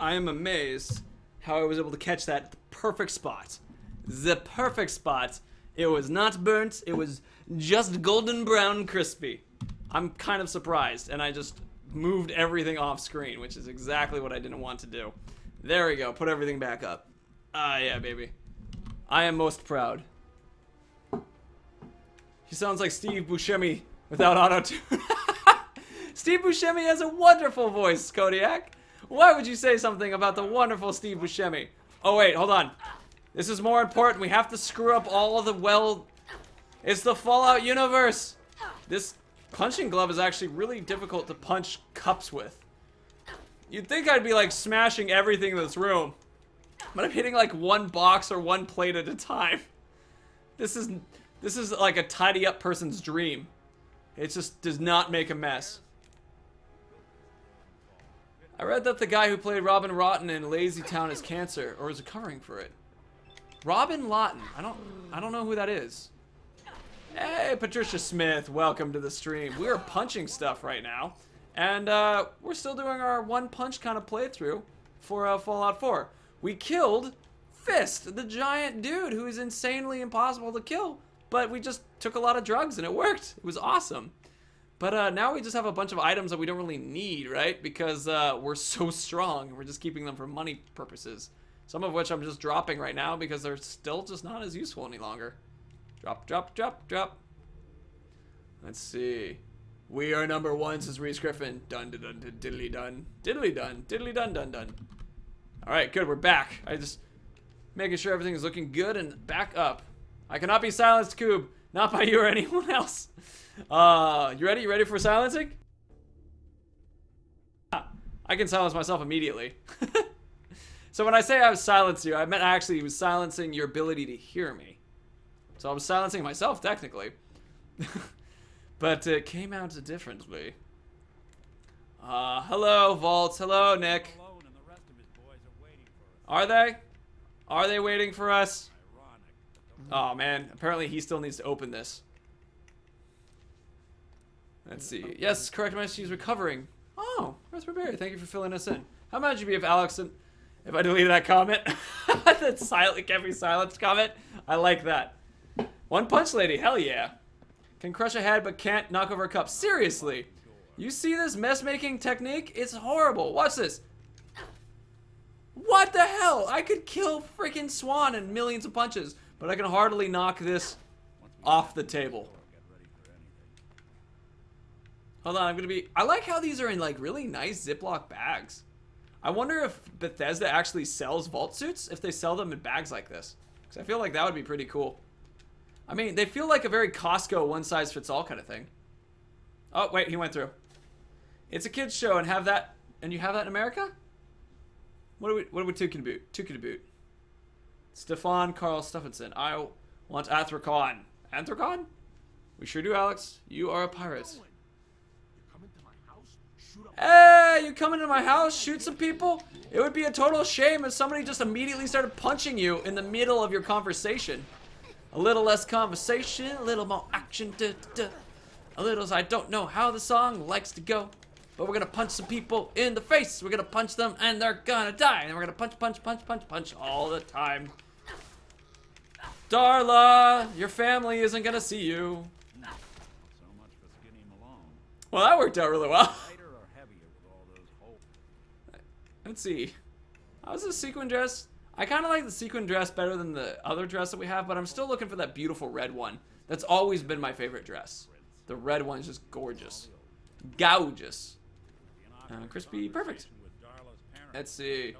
Speaker 1: I am amazed how I was able to catch that at the perfect spot. The perfect spot. It was not burnt. It was just golden brown crispy. I'm kind of surprised, and I just moved everything off screen, which is exactly what I didn't want to do. There we go. Put everything back up. Ah, yeah, baby. I am most proud. He sounds like Steve Buscemi without auto-tune. Steve Buscemi has a wonderful voice, Kodiak. Why would you say something about the wonderful Steve Buscemi? Oh, wait, hold on. This is more important. We have to screw up all of the, it's the Fallout universe. This punching glove is actually really difficult to punch cups with. You'd think I'd be, like, smashing everything in this room. But I'm hitting, like, one box or one plate at a time. This is like a tidy-up person's dream. It just does not make a mess. I read that the guy who played Robin Rotten in Lazy Town has cancer, or is recovering for it. Robin Lawton. I don't know who that is. Hey, Patricia Smith, welcome to the stream. We're punching stuff right now, and we're still doing our one punch kind of playthrough for Fallout 4. We killed Fist, the giant dude who is insanely impossible to kill, but we just took a lot of drugs and it worked. It was awesome. But now we just have a bunch of items that we don't really need, right? Because we're so strong and we're just keeping them for money purposes. Some of which I'm just dropping right now because they're still just not as useful any longer. Drop, drop, drop, drop. Let's see. We are number one, says Reese Griffin. Dun dun dun dun diddly dun. Diddly dun. Diddly dun dun dun. Alright, good, we're back. I just making sure everything is looking good and back up. I cannot be silenced, Coob. Not by you or anyone else. You ready? You ready for silencing? I can silence myself immediately. So when I say I was silenced you, I meant I actually was silencing your ability to hear me. So I was silencing myself, technically. But it came out differently. Hello, Vault. Hello, Nick. Are they? Are they waiting for us? Oh, man. Apparently he still needs to open this. Let's see. Yes, correct message. She's recovering. Oh, Raspberry, thank you for filling us in. How mad would you be if Alex, if I deleted that comment? That silent, can't be silenced comment. I like that. One Punch Lady, hell yeah. Can crush a head but can't knock over a cup. Seriously, you see this mess making technique? It's horrible. Watch this. What the hell? I could kill freaking Swan in millions of punches, but I can hardly knock this off the table. Hold on, I'm gonna be. I like how these are in like really nice Ziploc bags. I wonder if Bethesda actually sells vault suits, if they sell them in bags like this. Because I feel like that would be pretty cool. I mean, they feel like a very Costco one-size-fits-all kind of thing. Oh, wait, he went through. It's a kids show and have that, and you have that in America? What are we talking about? Talking about. Stefan Carl Stephenson. I want Anthracon. Anthracon? We sure do, Alex. You are a pirate. Hey, you coming to my house? Shoot some people? It would be a total shame if somebody just immediately started punching you in the middle of your conversation. A little less conversation, a little more action. A little, I don't know how the song likes to go, but we're gonna punch some people in the face. We're gonna punch them and they're gonna die. And we're gonna punch, punch, punch, punch, punch all the time. Darla, your family isn't gonna see you.
Speaker 2: So much for Skinny Malone.
Speaker 1: Well, that worked out really well.
Speaker 2: Lighter or heavier with all those holes?
Speaker 1: Let's see. How's the sequin dress? I kind of like the sequin dress better than the other dress that we have, but I'm still looking for that beautiful red one. That's always been my favorite dress. The red one is just gorgeous. Gorgeous. Crispy, perfect. Let's see.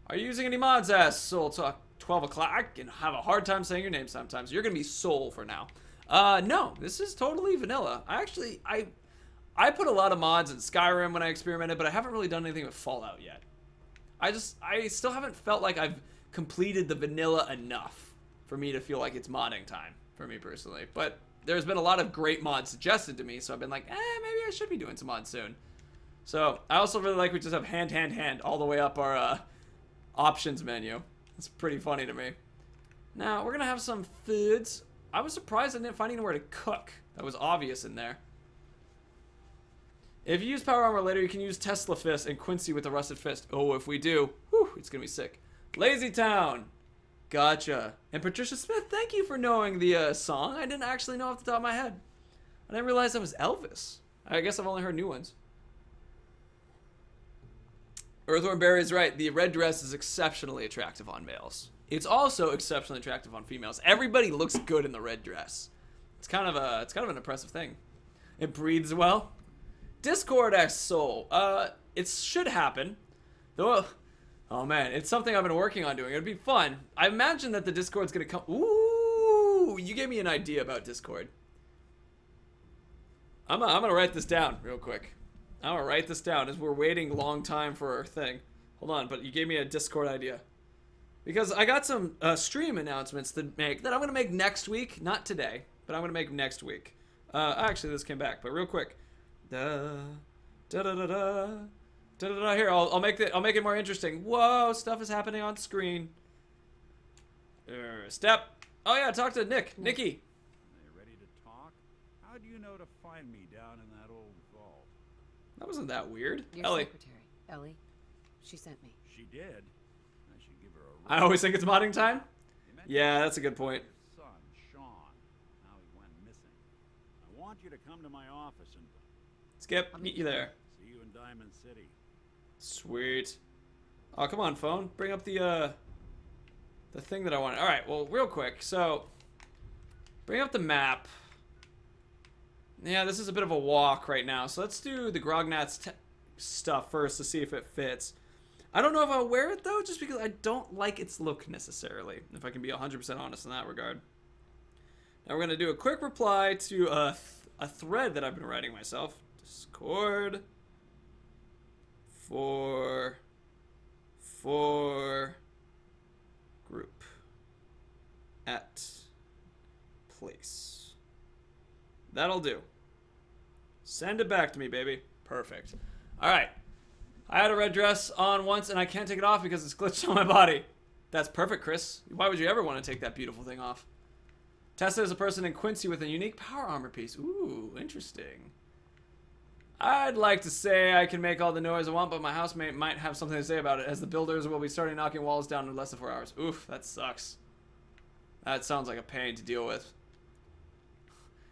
Speaker 1: Are you using any mods, ass? Soul Talk 12 o'clock. I can have a hard time saying your name sometimes. You're going to be Soul for now. No, this is totally vanilla. I put a lot of mods in Skyrim when I experimented, but I haven't really done anything with Fallout yet. I still haven't felt like I've completed the vanilla enough for me to feel like it's modding time for me personally. But there's been a lot of great mods suggested to me, so I've been like, maybe I should be doing some mods soon. So I also really like we just have hand all the way up our options menu. It's pretty funny to me. Now we're gonna have some foods. I was surprised I didn't find anywhere to cook. That was obvious in there. If you use Power Armor later, you can use Tesla Fist and Quincy with the Rusted Fist. Oh, if we do, whew, it's gonna be sick. Lazy Town. Gotcha. And Patricia Smith, thank you for knowing the song. I didn't actually know off the top of my head. I didn't realize that was Elvis. I guess I've only heard new ones. Earthworm Berry is right. The red dress is exceptionally attractive on males. It's also exceptionally attractive on females. Everybody looks good in the red dress. It's kind of an impressive thing. It breathes well. Discord X Soul. It should happen. Though, oh man, it's something I've been working on doing. It'd be fun. I imagine that the Discord's gonna come. Ooh, you gave me an idea about Discord. I'm gonna write this down real quick. I'm gonna write this down as we're waiting a long time for our thing. Hold on, but you gave me a Discord idea. Because I got some stream announcements to make that I'm gonna make next week. Not today, but I'm gonna make next week. Actually, this came back, but real quick. Here, I'll make it more interesting. Whoa, stuff is happening on screen. Step. Oh yeah, talk to Nick. Nicky.
Speaker 2: Are you ready to talk? How do you know to find me down in that old vault?
Speaker 1: That wasn't that weird.
Speaker 4: Your
Speaker 1: Ellie.
Speaker 4: secretary, Ellie. She sent me.
Speaker 2: She did. I should give her a
Speaker 1: I always think it's modding time.
Speaker 2: You mentioned
Speaker 1: Yeah, that's a good point.
Speaker 2: your son, Sean, how he went missing. I want you to come to my office and
Speaker 1: Skip, meet you there.
Speaker 2: see you in Diamond City.
Speaker 1: Sweet. Oh, come on, phone. Bring up the the thing that I wanted. All right, well, real quick. So, bring up the map. Yeah, this is a bit of a walk right now. So let's do the Grognat's stuff first to see if it fits. I don't know if I'll wear it, though, just because I don't like its look necessarily, if I can be 100% honest in that regard. Now we're going to do a quick reply to a thread that I've been writing myself. Discord for group at place. That'll do. Send it back to me, baby. Perfect. All right. I had a red dress on once, and I can't take it off because it's glitched on my body. That's perfect, Chris. Why would you ever want to take that beautiful thing off? Tessa is a person in Quincy with a unique power armor piece. Ooh, interesting. I'd like to say I can make all the noise I want, but my housemate might have something to say about it, as the builders will be starting knocking walls down in less than 4 hours. Oof, that sucks. That sounds like a pain to deal with.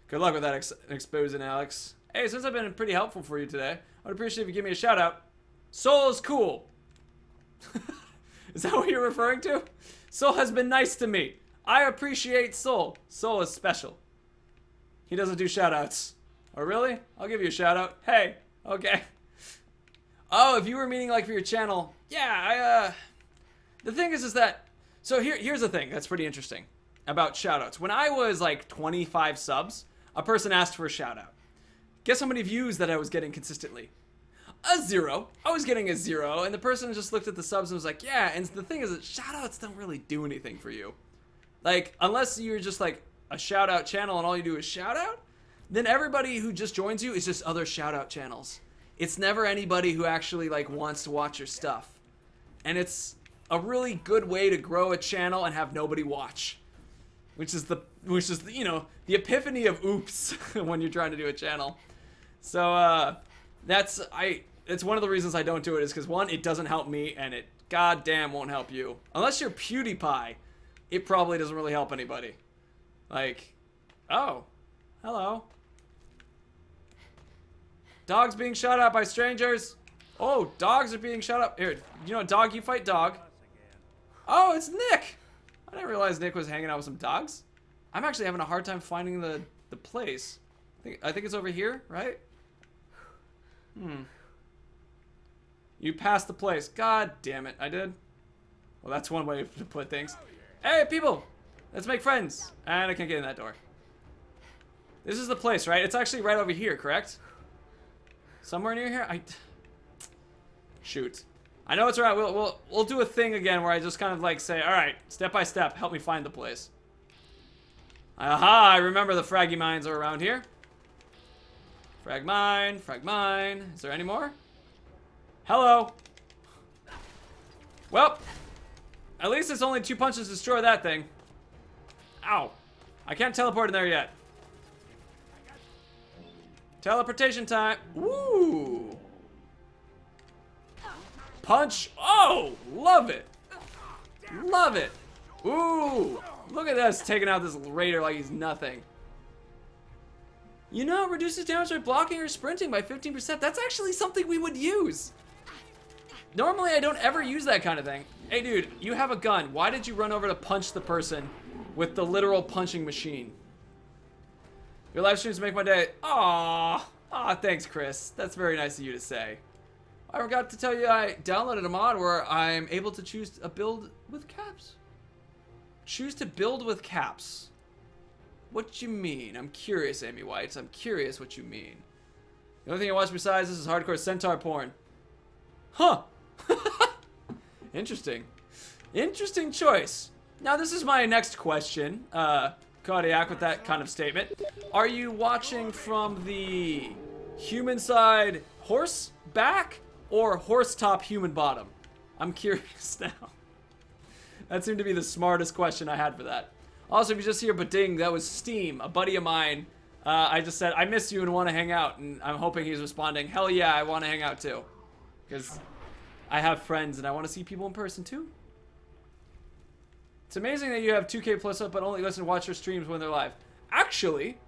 Speaker 1: Good luck with that exposing, Alex. Hey, since I've been pretty helpful for you today, I'd appreciate if you give me a shout out. Soul is cool. Is that what you're referring to? Soul has been nice to me. I appreciate Soul. Soul is special. He doesn't do shout outs. Oh, really? I'll give you a shout out. Hey, okay. Oh, if you were meaning like for your channel, yeah, the thing is that, so here's the thing that's pretty interesting about shout outs. When I was like 25 subs, a person asked for a shout out. Guess how many views that I was getting consistently? A 0. I was getting a 0, and the person just looked at the subs and was like, yeah, and the thing is that shout outs don't really do anything for you. Like, unless you're just like a shout out channel and all you do is shout out, then everybody who just joins you is just other shout out channels. It's never anybody who actually like wants to watch your stuff. And it's a really good way to grow a channel and have nobody watch. Which is the you know, the epiphany of oops when you're trying to do a channel. So it's one of the reasons I don't do it is because one, it doesn't help me, and it goddamn won't help you. Unless you're PewDiePie, it probably doesn't really help anybody. Like, oh, hello. Dogs being shot at by strangers. Oh, dogs are being shot up. Here, you know, dog, you fight dog. Oh, it's Nick. I didn't realize Nick was hanging out with some dogs. I'm actually having a hard time finding the place. I think it's over here, right? You passed the place. God damn it, I did. Well, that's one way to put things. Hey, people! Let's make friends. And I can't get in that door. This is the place, right? It's actually right over here, correct? Somewhere near here? Shoot. I know it's right. We'll do a thing again where I just kind of like say, all right, step by step, help me find the place. Aha! I remember the fraggy mines are around here. Frag mine, frag mine. Is there any more? Hello. Well, at least it's only 2 punches to destroy that thing. Ow. I can't teleport in there yet. Teleportation time. Woo. Punch. Oh, love it. Love it. Ooh. Look at us taking out this raider like he's nothing. You know, reduces damage by blocking or sprinting by 15%. That's actually something we would use. Normally, I don't ever use that kind of thing. Hey, dude, you have a gun. Why did you run over to punch the person with the literal punching machine? Your live streams make my day. Aww. Aw, thanks, Chris. That's very nice of you to say. I forgot to tell you I downloaded a mod where I'm able to choose a build with caps. Choose to build with caps. What you mean? I'm curious, Amy White. I'm curious what you mean. The only thing I watch besides this is hardcore centaur porn. Huh. Interesting. Interesting choice. Now, this is my next question. Kodiak with that kind of statement. Are you watching from the human side horse back or horse top human bottom? I'm curious now. That seemed to be the smartest question I had for that. Also, if you just hear ba-ding, that was Steam, a buddy of mine. I just said, I miss you and want to hang out. And I'm hoping he's responding, hell yeah, I want to hang out too. Because I have friends and I want to see people in person too. It's amazing that you have 2K plus up, but only listen to watch your streams when they're live. Actually,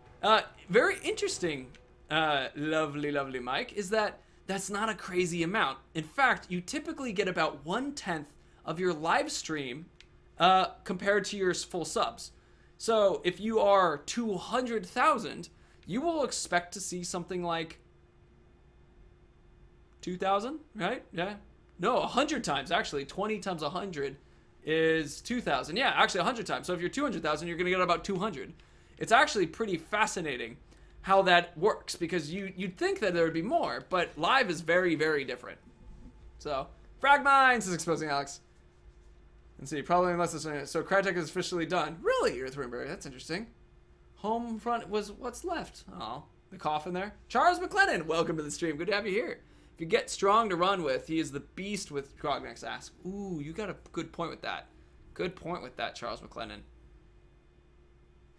Speaker 1: very interesting, lovely Mike, is that that's not a crazy amount. In fact, you typically get about 1/10 of your live stream compared to your full subs. So if you are 200,000, you will expect to see something like 2,000, right? Yeah. No, 100 times, actually. 20 times 100 is 2,000. Yeah, actually 100 times. So if you're 200,000, you're going to get about 200. It's actually pretty fascinating how that works, because you'd think that there would be more, but live is very, very different. So, Frag Mines is exposing Alex. Let's see, probably unless it's... So, Crytek is officially done. Really, Earth Rimberry? That's interesting. Home front was what's left. Oh, the coffin there. Charles McLennan, welcome to the stream. Good to have you here. If you get Strong to run with, he is the beast with Grognex Ask. Ooh, you got a good point with that. Good point with that, Charles McLennan.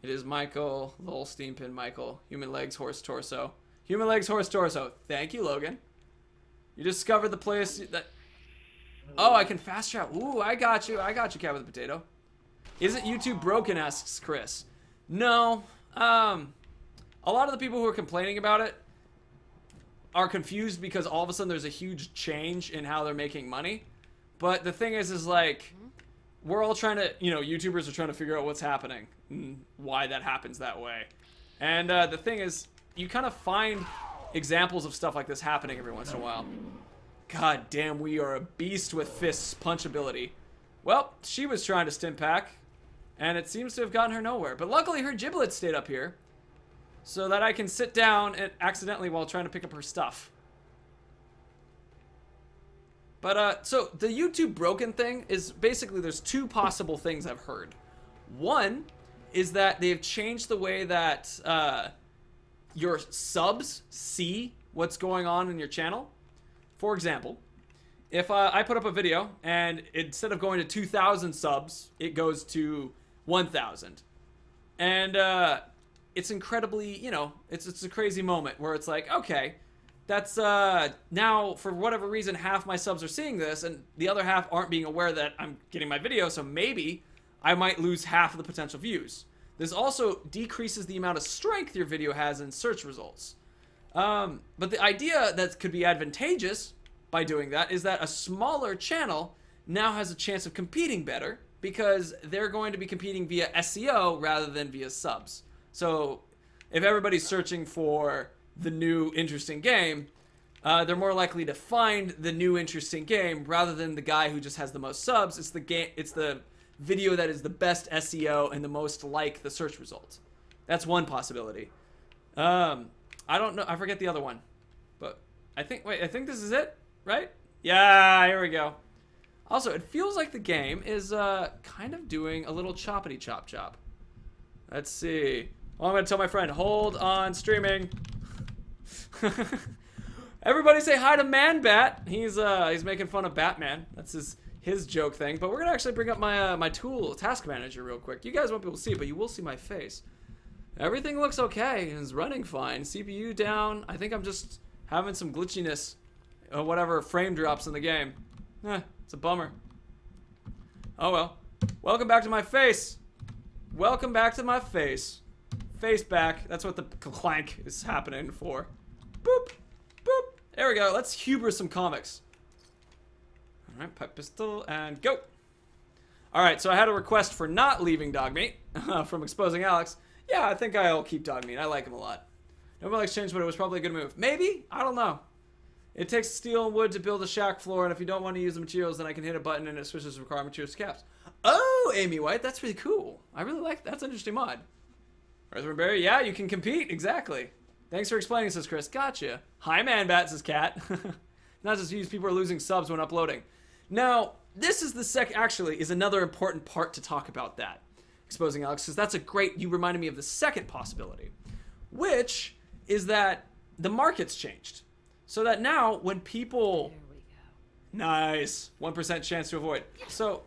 Speaker 1: It is Michael, lol, Steampin Michael. Human legs, horse torso. Human legs, horse torso. Thank you, Logan. You discovered the place that... Oh, I can fast travel. Ooh, I got you. I got you, Cat with a Potato. Isn't YouTube broken, asks Chris. No. A lot of the people who are complaining about it are confused because all of a sudden there's a huge change in how they're making money. But the thing is like, we're all trying to, you know, YouTubers are trying to figure out what's happening and why that happens that way. And the thing is, you kind of find examples of stuff like this happening every once in a while. God damn, we are a beast with fists punch ability. Well, she was trying to stim pack, and it seems to have gotten her nowhere. But luckily, her giblets stayed up here, so that I can sit down and accidentally while trying to pick up her stuff. But, so the YouTube broken thing is basically there's two possible things I've heard. One is that they've changed the way that your subs see what's going on in your channel. For example, if I put up a video and instead of going to 2,000 subs, it goes to 1,000. And it's incredibly, you know, it's a crazy moment where it's like, okay, that's now for whatever reason half my subs are seeing this and the other half aren't being aware that I'm getting my video, so maybe I might lose half of the potential views. This also decreases the amount of strength your video has in search results. But the idea that could be advantageous by doing that is that a smaller channel now has a chance of competing better because they're going to be competing via SEO rather than via subs. So if everybody's searching for the new interesting game, they're more likely to find the new interesting game rather than the guy who just has the most subs. It's the video that is the best SEO and the most like the search results. That's one possibility. I don't know. I forget the other one. But I think this is it, right? Yeah, here we go. Also, it feels like the game is kind of doing a little choppity chop chop. Let's see. Well, I'm going to tell my friend, hold on streaming. Everybody say hi to Man-Bat. He's making fun of Batman. That's his joke thing. But we're going to actually bring up my my tool, Task Manager, real quick. You guys won't be able to see it, but you will see my face. Everything looks okay. It's running fine. CPU down. I think I'm just having some glitchiness. Whatever frame drops in the game. It's a bummer. Oh well. Welcome back to my face. Welcome back to my face. Face back. That's what the clank is happening for. Boop. Boop. There we go. Let's hubris some comics. Alright, pipe pistol and go. Alright, so I had a request for not leaving Dogmeat from Exposing Alex. Yeah, I think I'll keep Dogmeat. I like him a lot. Nobody likes change, but it was probably a good move. Maybe? I don't know. It takes steel and wood to build a shack floor, and if you don't want to use the materials, then I can hit a button and it switches require materials to caps. Oh, Amy White, that's really cool. I really like that. That's an interesting mod. Earthworm Berry, yeah, you can compete. Exactly. Thanks for explaining, says Chris. Gotcha. Hi, Man-Bat, says Cat. Not just use people are losing subs when uploading. Now, this is is another important part to talk about that. Exposing Alex, because that's you reminded me of the second possibility, which is that the market's changed. So that now when people...
Speaker 4: There we go.
Speaker 1: Nice. 1% chance to avoid. So,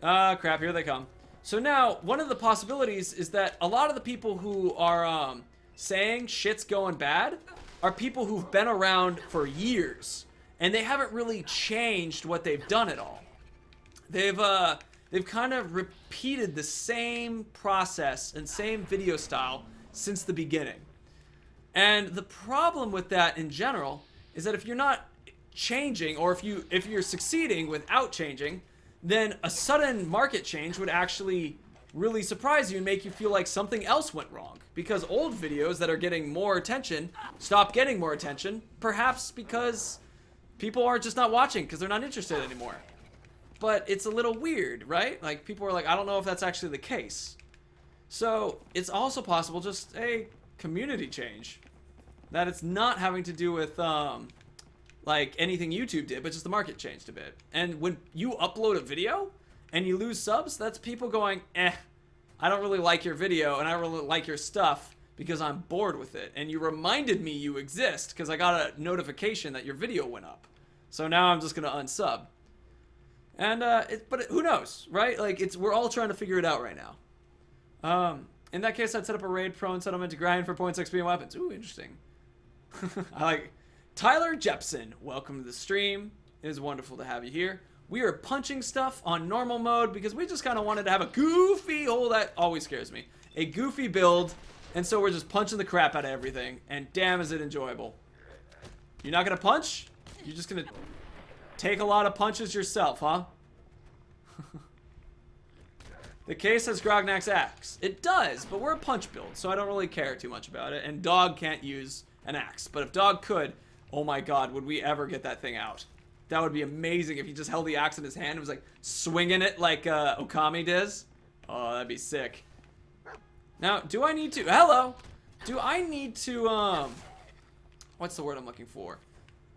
Speaker 1: crap, here they come. So now, one of the possibilities is that a lot of the people who are saying shit's going bad are people who've been around for years. And they haven't really changed what they've done at all. They've kind of repeated the same process and same video style since the beginning. And the problem with that in general is that if you're not changing, or if you're succeeding without changing, then a sudden market change would actually really surprise you and make you feel like something else went wrong. Because old videos that are getting more attention stop getting more attention, perhaps because people are just not watching because they're not interested anymore. But it's a little weird, right? Like, people are like, I don't know if that's actually the case. So it's also possible just a community change. That it's not having to do with like anything YouTube did, but just the market changed a bit. And when you upload a video and you lose subs, that's people going, I don't really like your video and I don't really like your stuff because I'm bored with it. And you reminded me you exist because I got a notification that your video went up. So now I'm just going to unsub. And, but who knows, right? Like, we're all trying to figure it out right now. In that case, I'd set up a raid-prone settlement to grind for points, XP, and weapons. Ooh, interesting. I like Tyler Jepson. Welcome to the stream. It is wonderful to have you here. We are punching stuff on normal mode because we just kind of wanted to have a goofy, that always scares me, a goofy build, and so we're just punching the crap out of everything, and damn is it enjoyable. You're not gonna punch? You're just gonna take a lot of punches yourself, huh? The case has Grognak's axe. It does, but we're a punch build, so I don't really care too much about it, and Dog can't use an axe, but if Dog could, oh my god, would we ever get that thing out? That would be amazing if he just held the axe in his hand and was like swinging it like Okami does. Oh, that'd be sick. Now, do I need to, hello, do I need to, what's the word I'm looking for?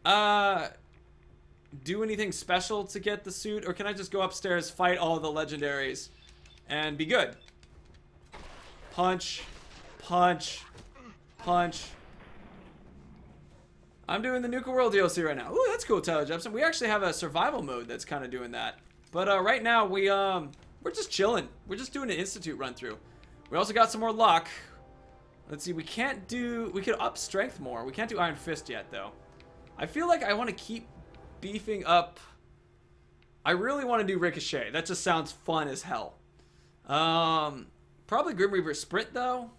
Speaker 1: Do anything special to get the suit, or can I just go upstairs, fight all the legendaries, and be good? Punch, punch, punch. I'm doing the Nuka World DLC right now. Ooh, that's cool, Tyler Jepson. We actually have a survival mode that's kind of doing that. But right now, we're just chilling. We're just doing an Institute run through. We also got some more luck. Let's see, we could up strength more. We can't do Iron Fist yet, though. I feel like I want to keep beefing up. I really want to do Ricochet. That just sounds fun as hell. Probably Grim Reaper Sprint, though.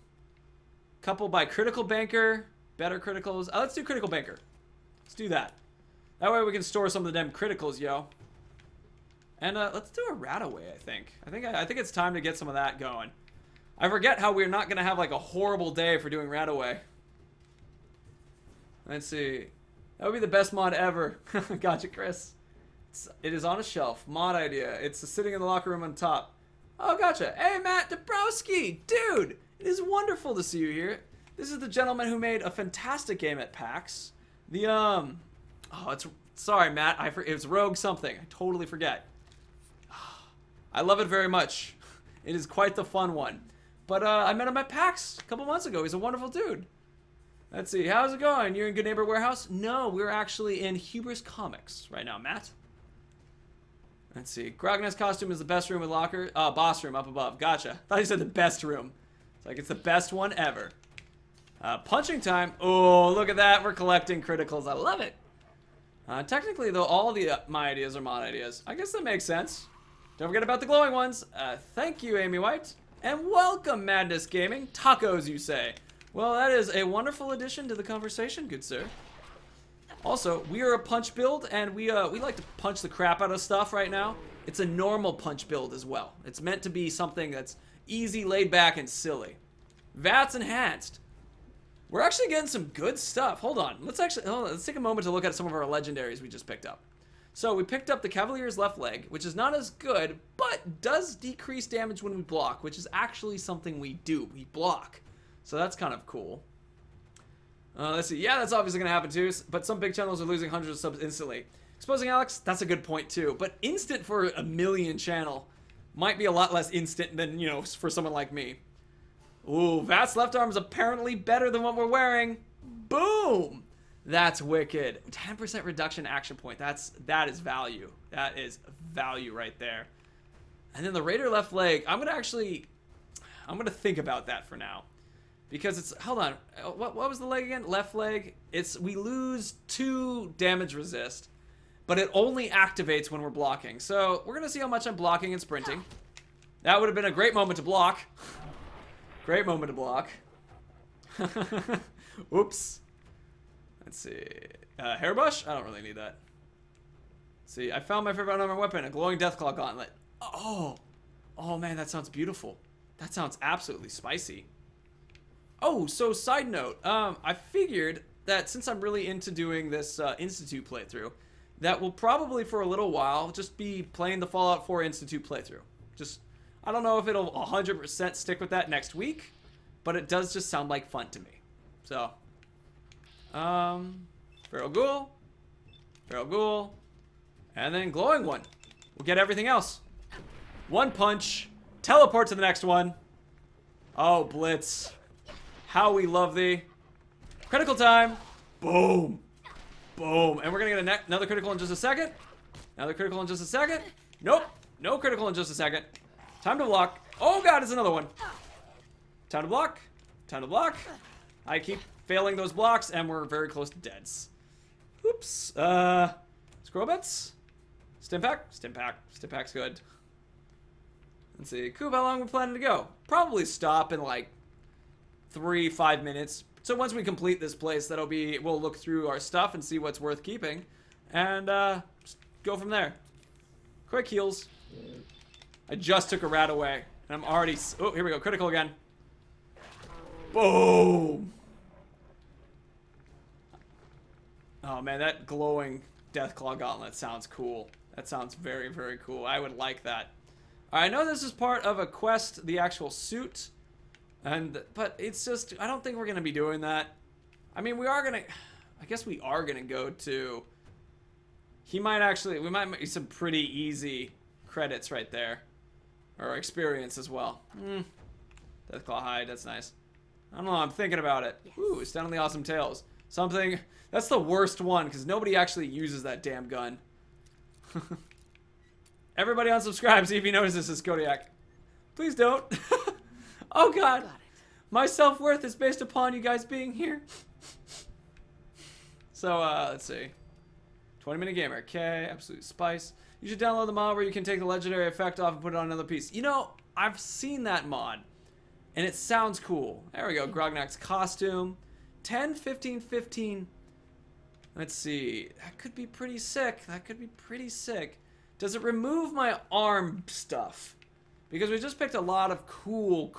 Speaker 1: Couple by Critical Banker. Better criticals. Let's do Critical Banker. Let's do that. That way we can store some of the damn criticals, yo. And let's do a Rataway, I think. I think it's time to get some of that going. I forget how we're not going to have like a horrible day for doing Rataway. Let's see. That would be the best mod ever. Gotcha, Chris. It is on a shelf. Mod idea. It's sitting in the locker room on top. Oh, gotcha. Hey, Matt Dabrowski. Dude, it is wonderful to see you here. This is the gentleman who made a fantastic game at PAX. Sorry, Matt. It was Rogue something. I totally forget. I love it very much. It is quite the fun one. But I met him at PAX a couple months ago. He's a wonderful dude. Let's see. How's it going? You're in Good Neighbor Warehouse? No, we're actually in Hubris Comics right now, Matt. Let's see. Grognak's costume is the best room with locker. Boss room up above. Gotcha. Thought you said the best room. It's like it's the best one ever. Punching time. Oh, look at that. We're collecting criticals. I love it. Technically, though, all my ideas are mod ideas. I guess that makes sense. Don't forget about the glowing ones. Thank you, Amy White. And welcome, Madness Gaming. Tacos, you say. Well, that is a wonderful addition to the conversation, good sir. Also, we are a punch build, and we like to punch the crap out of stuff right now. It's a normal punch build as well. It's meant to be something that's easy, laid back, and silly. VATS enhanced. We're actually getting some good stuff. Hold on. Let's take a moment to look at some of our legendaries we just picked up. So we picked up the Cavalier's left leg, which is not as good, but does decrease damage when we block, which is actually something we do. We block. So that's kind of cool. Let's see. Yeah, that's obviously going to happen too, but some big channels are losing hundreds of subs instantly. Exposing Alex, that's a good point too. But instant for a million channel might be a lot less instant than, you know, for someone like me. Ooh, Vat's left arm is apparently better than what we're wearing. Boom! That's wicked. 10% reduction action point. That is value. That is value right there. And then the Raider left leg, I'm gonna think about that for now. Because it's, hold on, what was the leg again? Left leg. We lose 2 damage resist, but it only activates when we're blocking. So we're gonna see how much I'm blocking and sprinting. That would have been a great moment to block. Great moment to block. Oops. Let's see. Hairbrush? I don't really need that. See, I found my favorite unarmored weapon, a glowing Deathclaw gauntlet. Oh, oh man, that sounds beautiful. That sounds absolutely spicy. Oh, so side note, I figured that since I'm really into doing this Institute playthrough, that will probably for a little while just be playing the Fallout 4 Institute playthrough. Just, I don't know if it'll 100% stick with that next week, but it does just sound like fun to me. So, Feral Ghoul, and then Glowing one. We'll get everything else. One punch, teleport to the next one. Oh, Blitz. How we love thee. Critical time. Boom. Boom. And we're going to get another critical in just a second. Another critical in just a second. Nope. No critical in just a second. Time to block. Oh, God, it's another one. Time to block. Time to block. I keep failing those blocks, and we're very close to deads. Oops. Scroll bits. Stimpack. Stimpack's good. Let's see. Coop, how long are we planning to go? Probably stop in like 3-5 minutes. So once we complete this place, we'll look through our stuff and see what's worth keeping. And just go from there. Quick heals. I just took a rat away. And I'm already... Oh, here we go. Critical again. Boom! Oh man, that glowing Deathclaw gauntlet sounds cool. That sounds very, very cool. I would like that. I know this is part of a quest, the actual suit. But it's just, I don't think we're going to be doing that. I mean, I guess we are going to go to... we might make some pretty easy credits right there. Or experience as well. Deathclaw hide, that's nice. I don't know, I'm thinking about it. Yes. Ooh, it's down on the awesome tails. Something, that's the worst one, because nobody actually uses that damn gun. Everybody unsubscribe, see if you notice this is Kodiak. Please don't. Oh God. My self-worth is based upon you guys being here. So, let's see. 20-minute gamer. Okay, absolute spice. You should download the mod where you can take the legendary effect off and put it on another piece. You know, I've seen that mod. And it sounds cool. There we go. Grognak's costume. 10, 15, 15. Let's see. That could be pretty sick. Does it remove my arm stuff? Because we just picked a lot of cool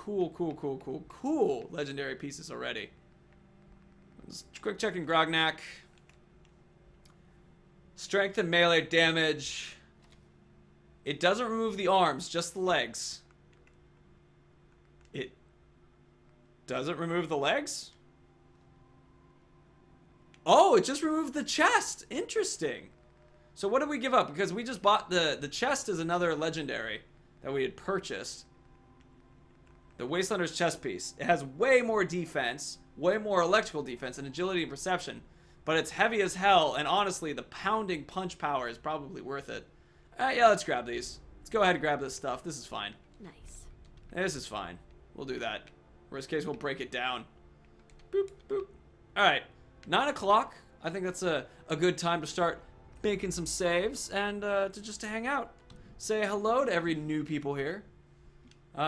Speaker 1: legendary pieces already. Just quick checking Grognak. Strength and melee damage. It doesn't remove the arms, just the legs. It doesn't remove the legs? Oh, it just removed the chest. Interesting. So what did we give up? Because we just bought the chest is another legendary that we had purchased. The Wastelander's chest piece. It has way more defense, way more electrical defense, and agility and perception. But it's heavy as hell, and honestly, the pounding punch power is probably worth it. Yeah, let's grab these. Let's go ahead and grab this stuff. This is fine.
Speaker 3: Nice.
Speaker 1: This is fine. We'll do that. Worst case, we'll break it down. Boop, boop. Alright. 9 o'clock. I think that's a good time to start making some saves and to hang out. Say hello to every new people here.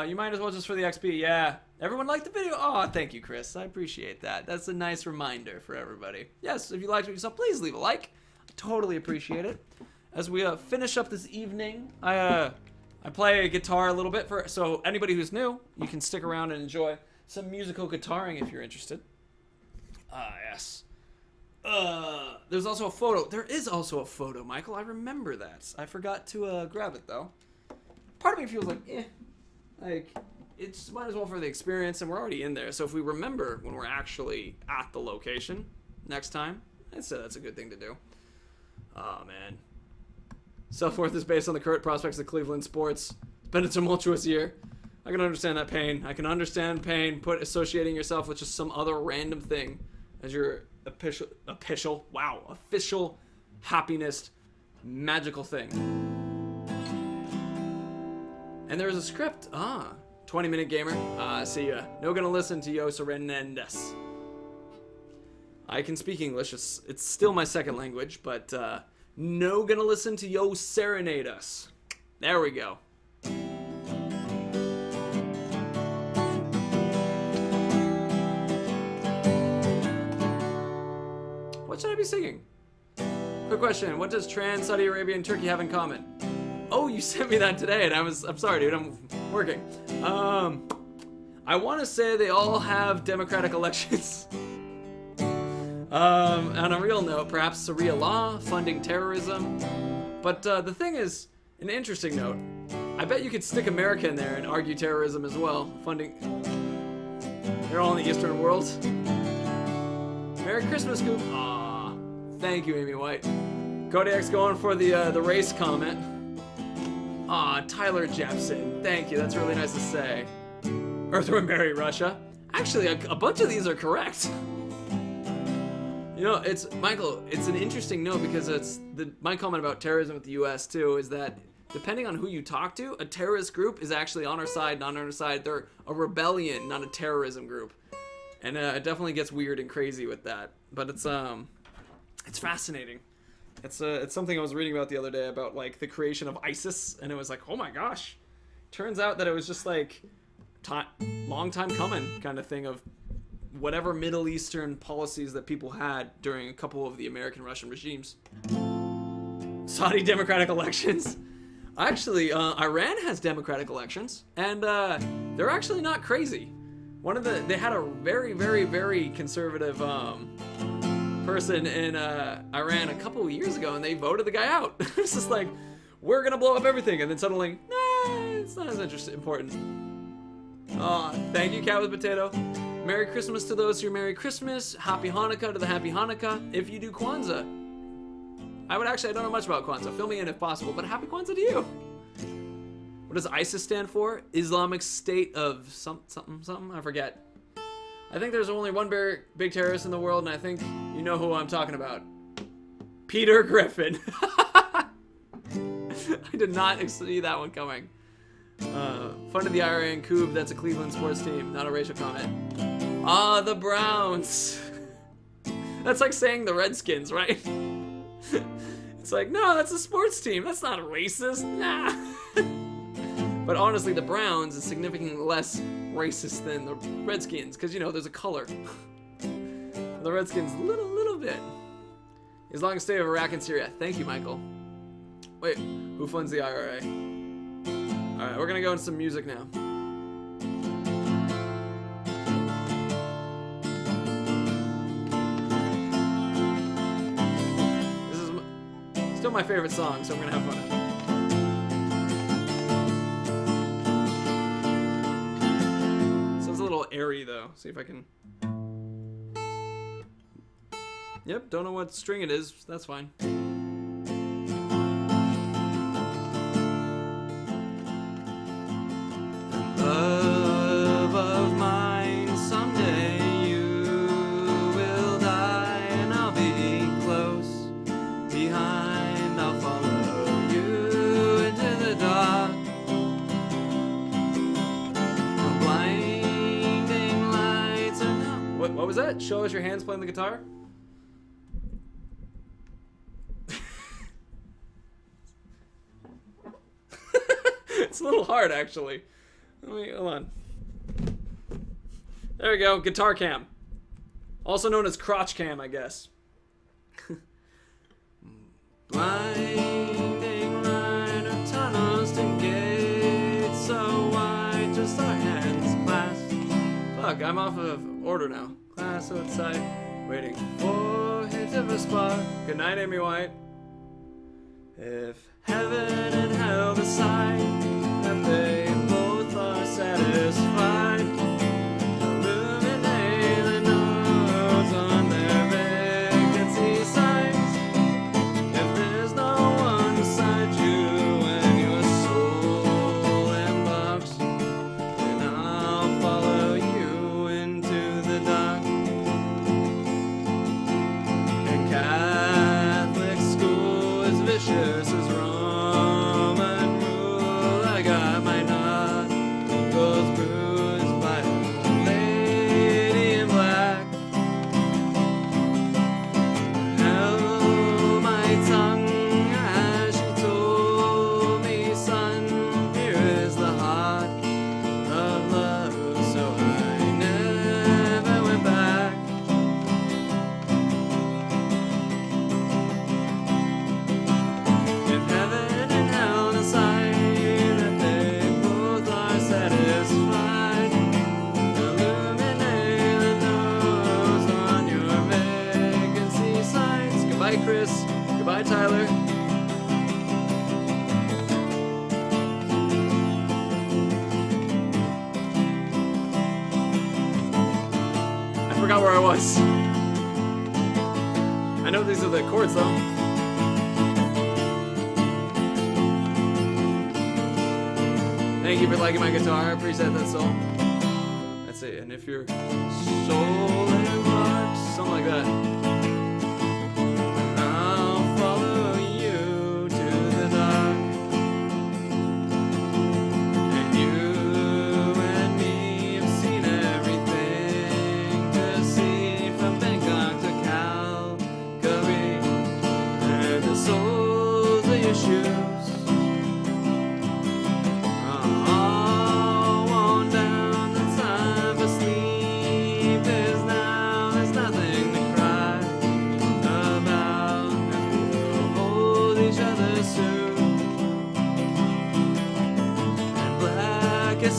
Speaker 1: You might as well just for the XP. Yeah. Everyone liked the video? Oh, thank you, Chris. I appreciate that. That's a nice reminder for everybody. Yes, if you liked what you saw, please leave a like. I totally appreciate it. As we finish up this evening, I play guitar a little bit, so anybody who's new, you can stick around and enjoy some musical guitaring if you're interested. Yes. There's also a photo. There is also a photo, Michael. I remember that. I forgot to grab it, though. Part of me feels like, it's might as well for the experience, and we're already in there. So if we remember when we're actually at the location next time, I'd say that's a good thing to do. Oh, man. Self-worth is based on the current prospects of Cleveland sports. It's been a tumultuous year. I can understand that pain. I can understand pain, associating yourself with just some other random thing as your official happiness, magical thing. And there's a script. 20-minute gamer. See ya. No gonna listen to Yo Serenendes. I can speak English. It's still my second language, but no gonna listen to Yo Serenade Us. There we go. What should I be singing? Quick question, what does trans Saudi Arabia and Turkey have in common? Oh, you sent me that today, and I'm sorry, dude, I'm working. I want to say they all have democratic elections. On a real note, perhaps Sharia law, funding terrorism. But the thing is, an interesting note, I bet you could stick America in there and argue terrorism as well. Funding. They're all in the Eastern world. Merry Christmas, Coop. Aw, thank you, Amy White. Kodiak's going for the race comment. Aw, Tyler Jepson. Thank you, that's really nice to say. Earth will marry Russia. Actually, a bunch of these are correct. You know, it's Michael. It's an interesting note because it's my comment about terrorism with the U.S. too is that depending on who you talk to, a terrorist group is actually on our side, not on our side. They're a rebellion, not a terrorism group, and it definitely gets weird and crazy with that. But it's fascinating. It's something I was reading about the other day about like the creation of ISIS, and it was like, oh my gosh, turns out that it was just like long time coming kind of thing of whatever Middle Eastern policies that people had during a couple of the American-Russian regimes. Saudi democratic elections. Actually, Iran has democratic elections, and they're actually not crazy. They had a very, very, very conservative person in Iran a couple of years ago, and they voted the guy out. It's just like, we're gonna blow up everything, and then suddenly, nah, it's not as important. Thank you, Cat with Potato. Merry Christmas to those who Merry Christmas. Happy Hanukkah to the Happy Hanukkah. If you do Kwanzaa, I don't know much about Kwanzaa. Fill me in if possible, but Happy Kwanzaa to you. What does ISIS stand for? Islamic State of something. I forget. I think there's only one big terrorist in the world, and I think you know who I'm talking about. Peter Griffin. I did not see that one coming. Fun of the Iran Cube, that's a Cleveland sports team, not a racial comment. The Browns. That's like saying the Redskins, right? It's like, no, that's a sports team. That's not racist. Nah. But honestly, the Browns is significantly less racist than the Redskins, because, you know, there's a color. The Redskins, little bit. As long as stay of Iraq and Syria. Thank you, Michael. Wait, who funds the IRA? Alright, we're gonna go into some music now. This is still my favorite song, so I'm gonna have fun. Sounds a little airy though. See if I can. Yep, don't know what string it is. That's fine. Love of mine, someday you will die, and I'll be close behind. I'll follow you into the dark. The blinding lights are not. What was that? Show us your hands playing the guitar? It's a little hard, actually. Hold on. There we go, guitar cam. Also known as crotch cam, I guess. Blinding light of tunnels to gates so wide, just our hands clasped. Fuck, I'm off of order now. Class outside, waiting for hits of a spark. Good night, Amy White. If heaven and hell decide that they both are satisfied, illuminate the notes on their vacancy signs. If there's no one beside you when your soul embarks, then I'll follow you into the dark. And Catholic school is vicious as Roman rule. I got my knuckles bruised Goodbye, Tyler. I forgot where I was. I know these are the chords, though. Thank you for liking my guitar. I appreciate that soul. That's it. And if your soul embarks, something like that. I'll follow you to the dark. And you and me have seen everything to see from Bangkok to Calgary. And the soles of your shoes.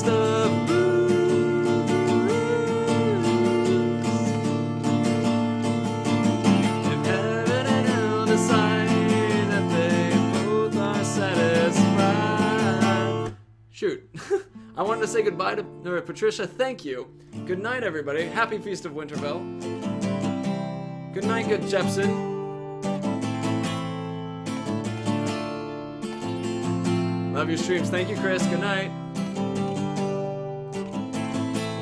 Speaker 1: Of if heaven and hell decide that they both are satisfied. Shoot. I wanted to say goodbye to Patricia. Thank you. Good night, everybody. Happy Feast of Winterfell. Good night, good Jepson. Love your streams. Thank you, Chris. Good night.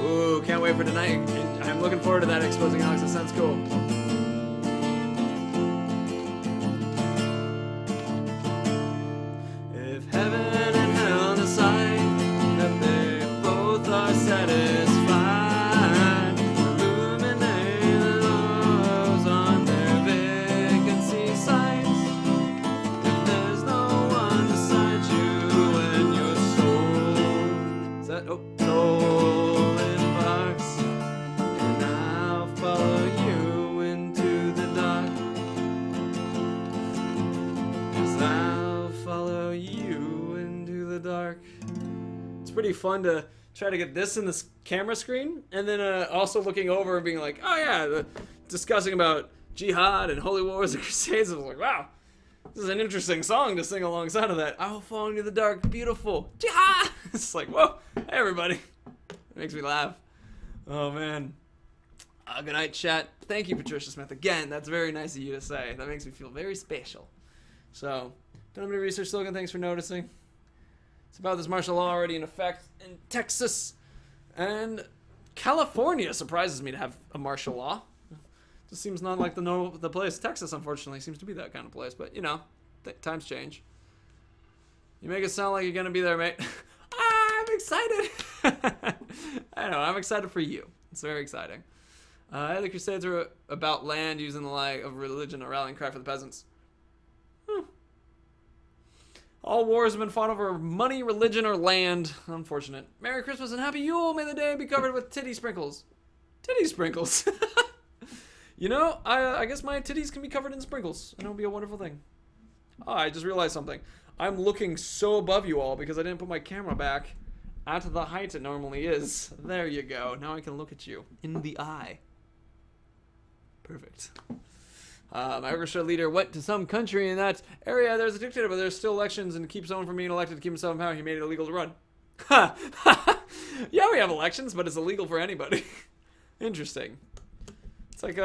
Speaker 1: Ooh, can't wait for tonight. I'm looking forward to that, exposing Alex. That sounds cool. If heaven and hell decide that they both are satisfied, illuminate those on their vacancy sites. If there's no one beside you and your soul, is that soul? Dark. It's pretty fun to try to get this in this camera screen, and then also looking over and being like, oh yeah, discussing about jihad and holy wars and crusades. I was like, wow, this is an interesting song to sing alongside of that. I will fall into the dark, beautiful jihad. It's like, whoa, hey everybody. It makes me laugh. Oh man. Good night, chat. Thank you, Patricia Smith. Again, that's very nice of you to say. That makes me feel very special. So, don't have any research slogan. Thanks for noticing. It's about this martial law already in effect in Texas, and California surprises me to have a martial law. Just seems not like the place. Texas, unfortunately, seems to be that kind of place, but you know, times change. You make it sound like you're gonna be there, mate. I'm excited. I know, I'm excited for you. It's very exciting. The Crusades are about land using the lie of religion, a rallying cry for the peasants. All wars have been fought over money, religion, or land. Unfortunate. Merry Christmas and Happy Yule. May the day be covered with titty sprinkles. Titty sprinkles. You know, I guess my titties can be covered in sprinkles, and it'll be a wonderful thing. Oh, I just realized something. I'm looking so above you all because I didn't put my camera back at the height it normally is. There you go. Now I can look at you in the eye. Perfect. My orchestra leader went to some country in that area. There's a dictator, but there's still elections, and to keep someone from being elected to keep himself in power, he made it illegal to run. Yeah, we have elections, but it's illegal for anybody. Interesting. It's like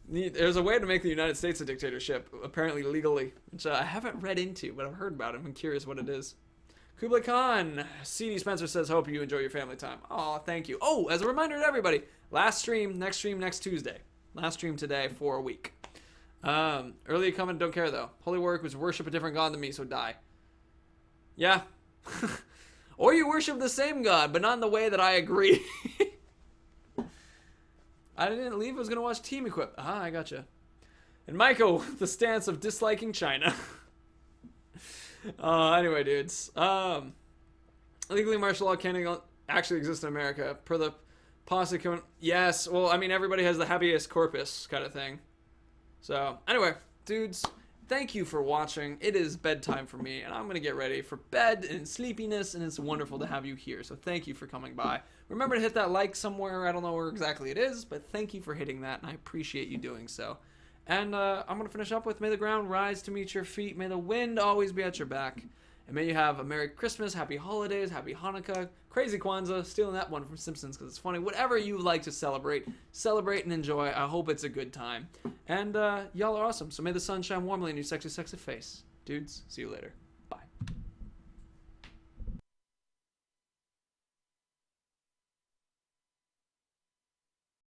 Speaker 1: there's a way to make the United States a dictatorship, apparently legally, which I haven't read into, but I've heard about it. I'm curious what it is. Kublai Khan. CD Spencer says, hope you enjoy your family time. Oh, thank you. Oh, as a reminder to everybody, next stream next Tuesday. Last stream today for a week. Earlier comment, don't care though. Holy work was worship a different god than me, so die. Yeah. Or you worship the same god, but not in the way that I agree. I didn't leave, I was going to watch Team Equip. Ah, I gotcha. And Michael, the stance of disliking China. Anyway, dudes. Legally, martial law can't actually exist in America. Per the posse... Yes, well, I mean, everybody has the habeas corpus kind of thing. So, anyway, dudes, thank you for watching. It is bedtime for me, and I'm going to get ready for bed and sleepiness, and it's wonderful to have you here. So thank you for coming by. Remember to hit that like somewhere. I don't know where exactly it is, but thank you for hitting that, and I appreciate you doing so. And I'm going to finish up with, may the ground rise to meet your feet. May the wind always be at your back. And may you have a Merry Christmas, Happy Holidays, Happy Hanukkah, Crazy Kwanzaa, stealing that one from Simpsons because it's funny. Whatever you like to celebrate and enjoy. I hope it's a good time. And y'all are awesome. So may the sun shine warmly in your sexy, sexy face. Dudes, see you later.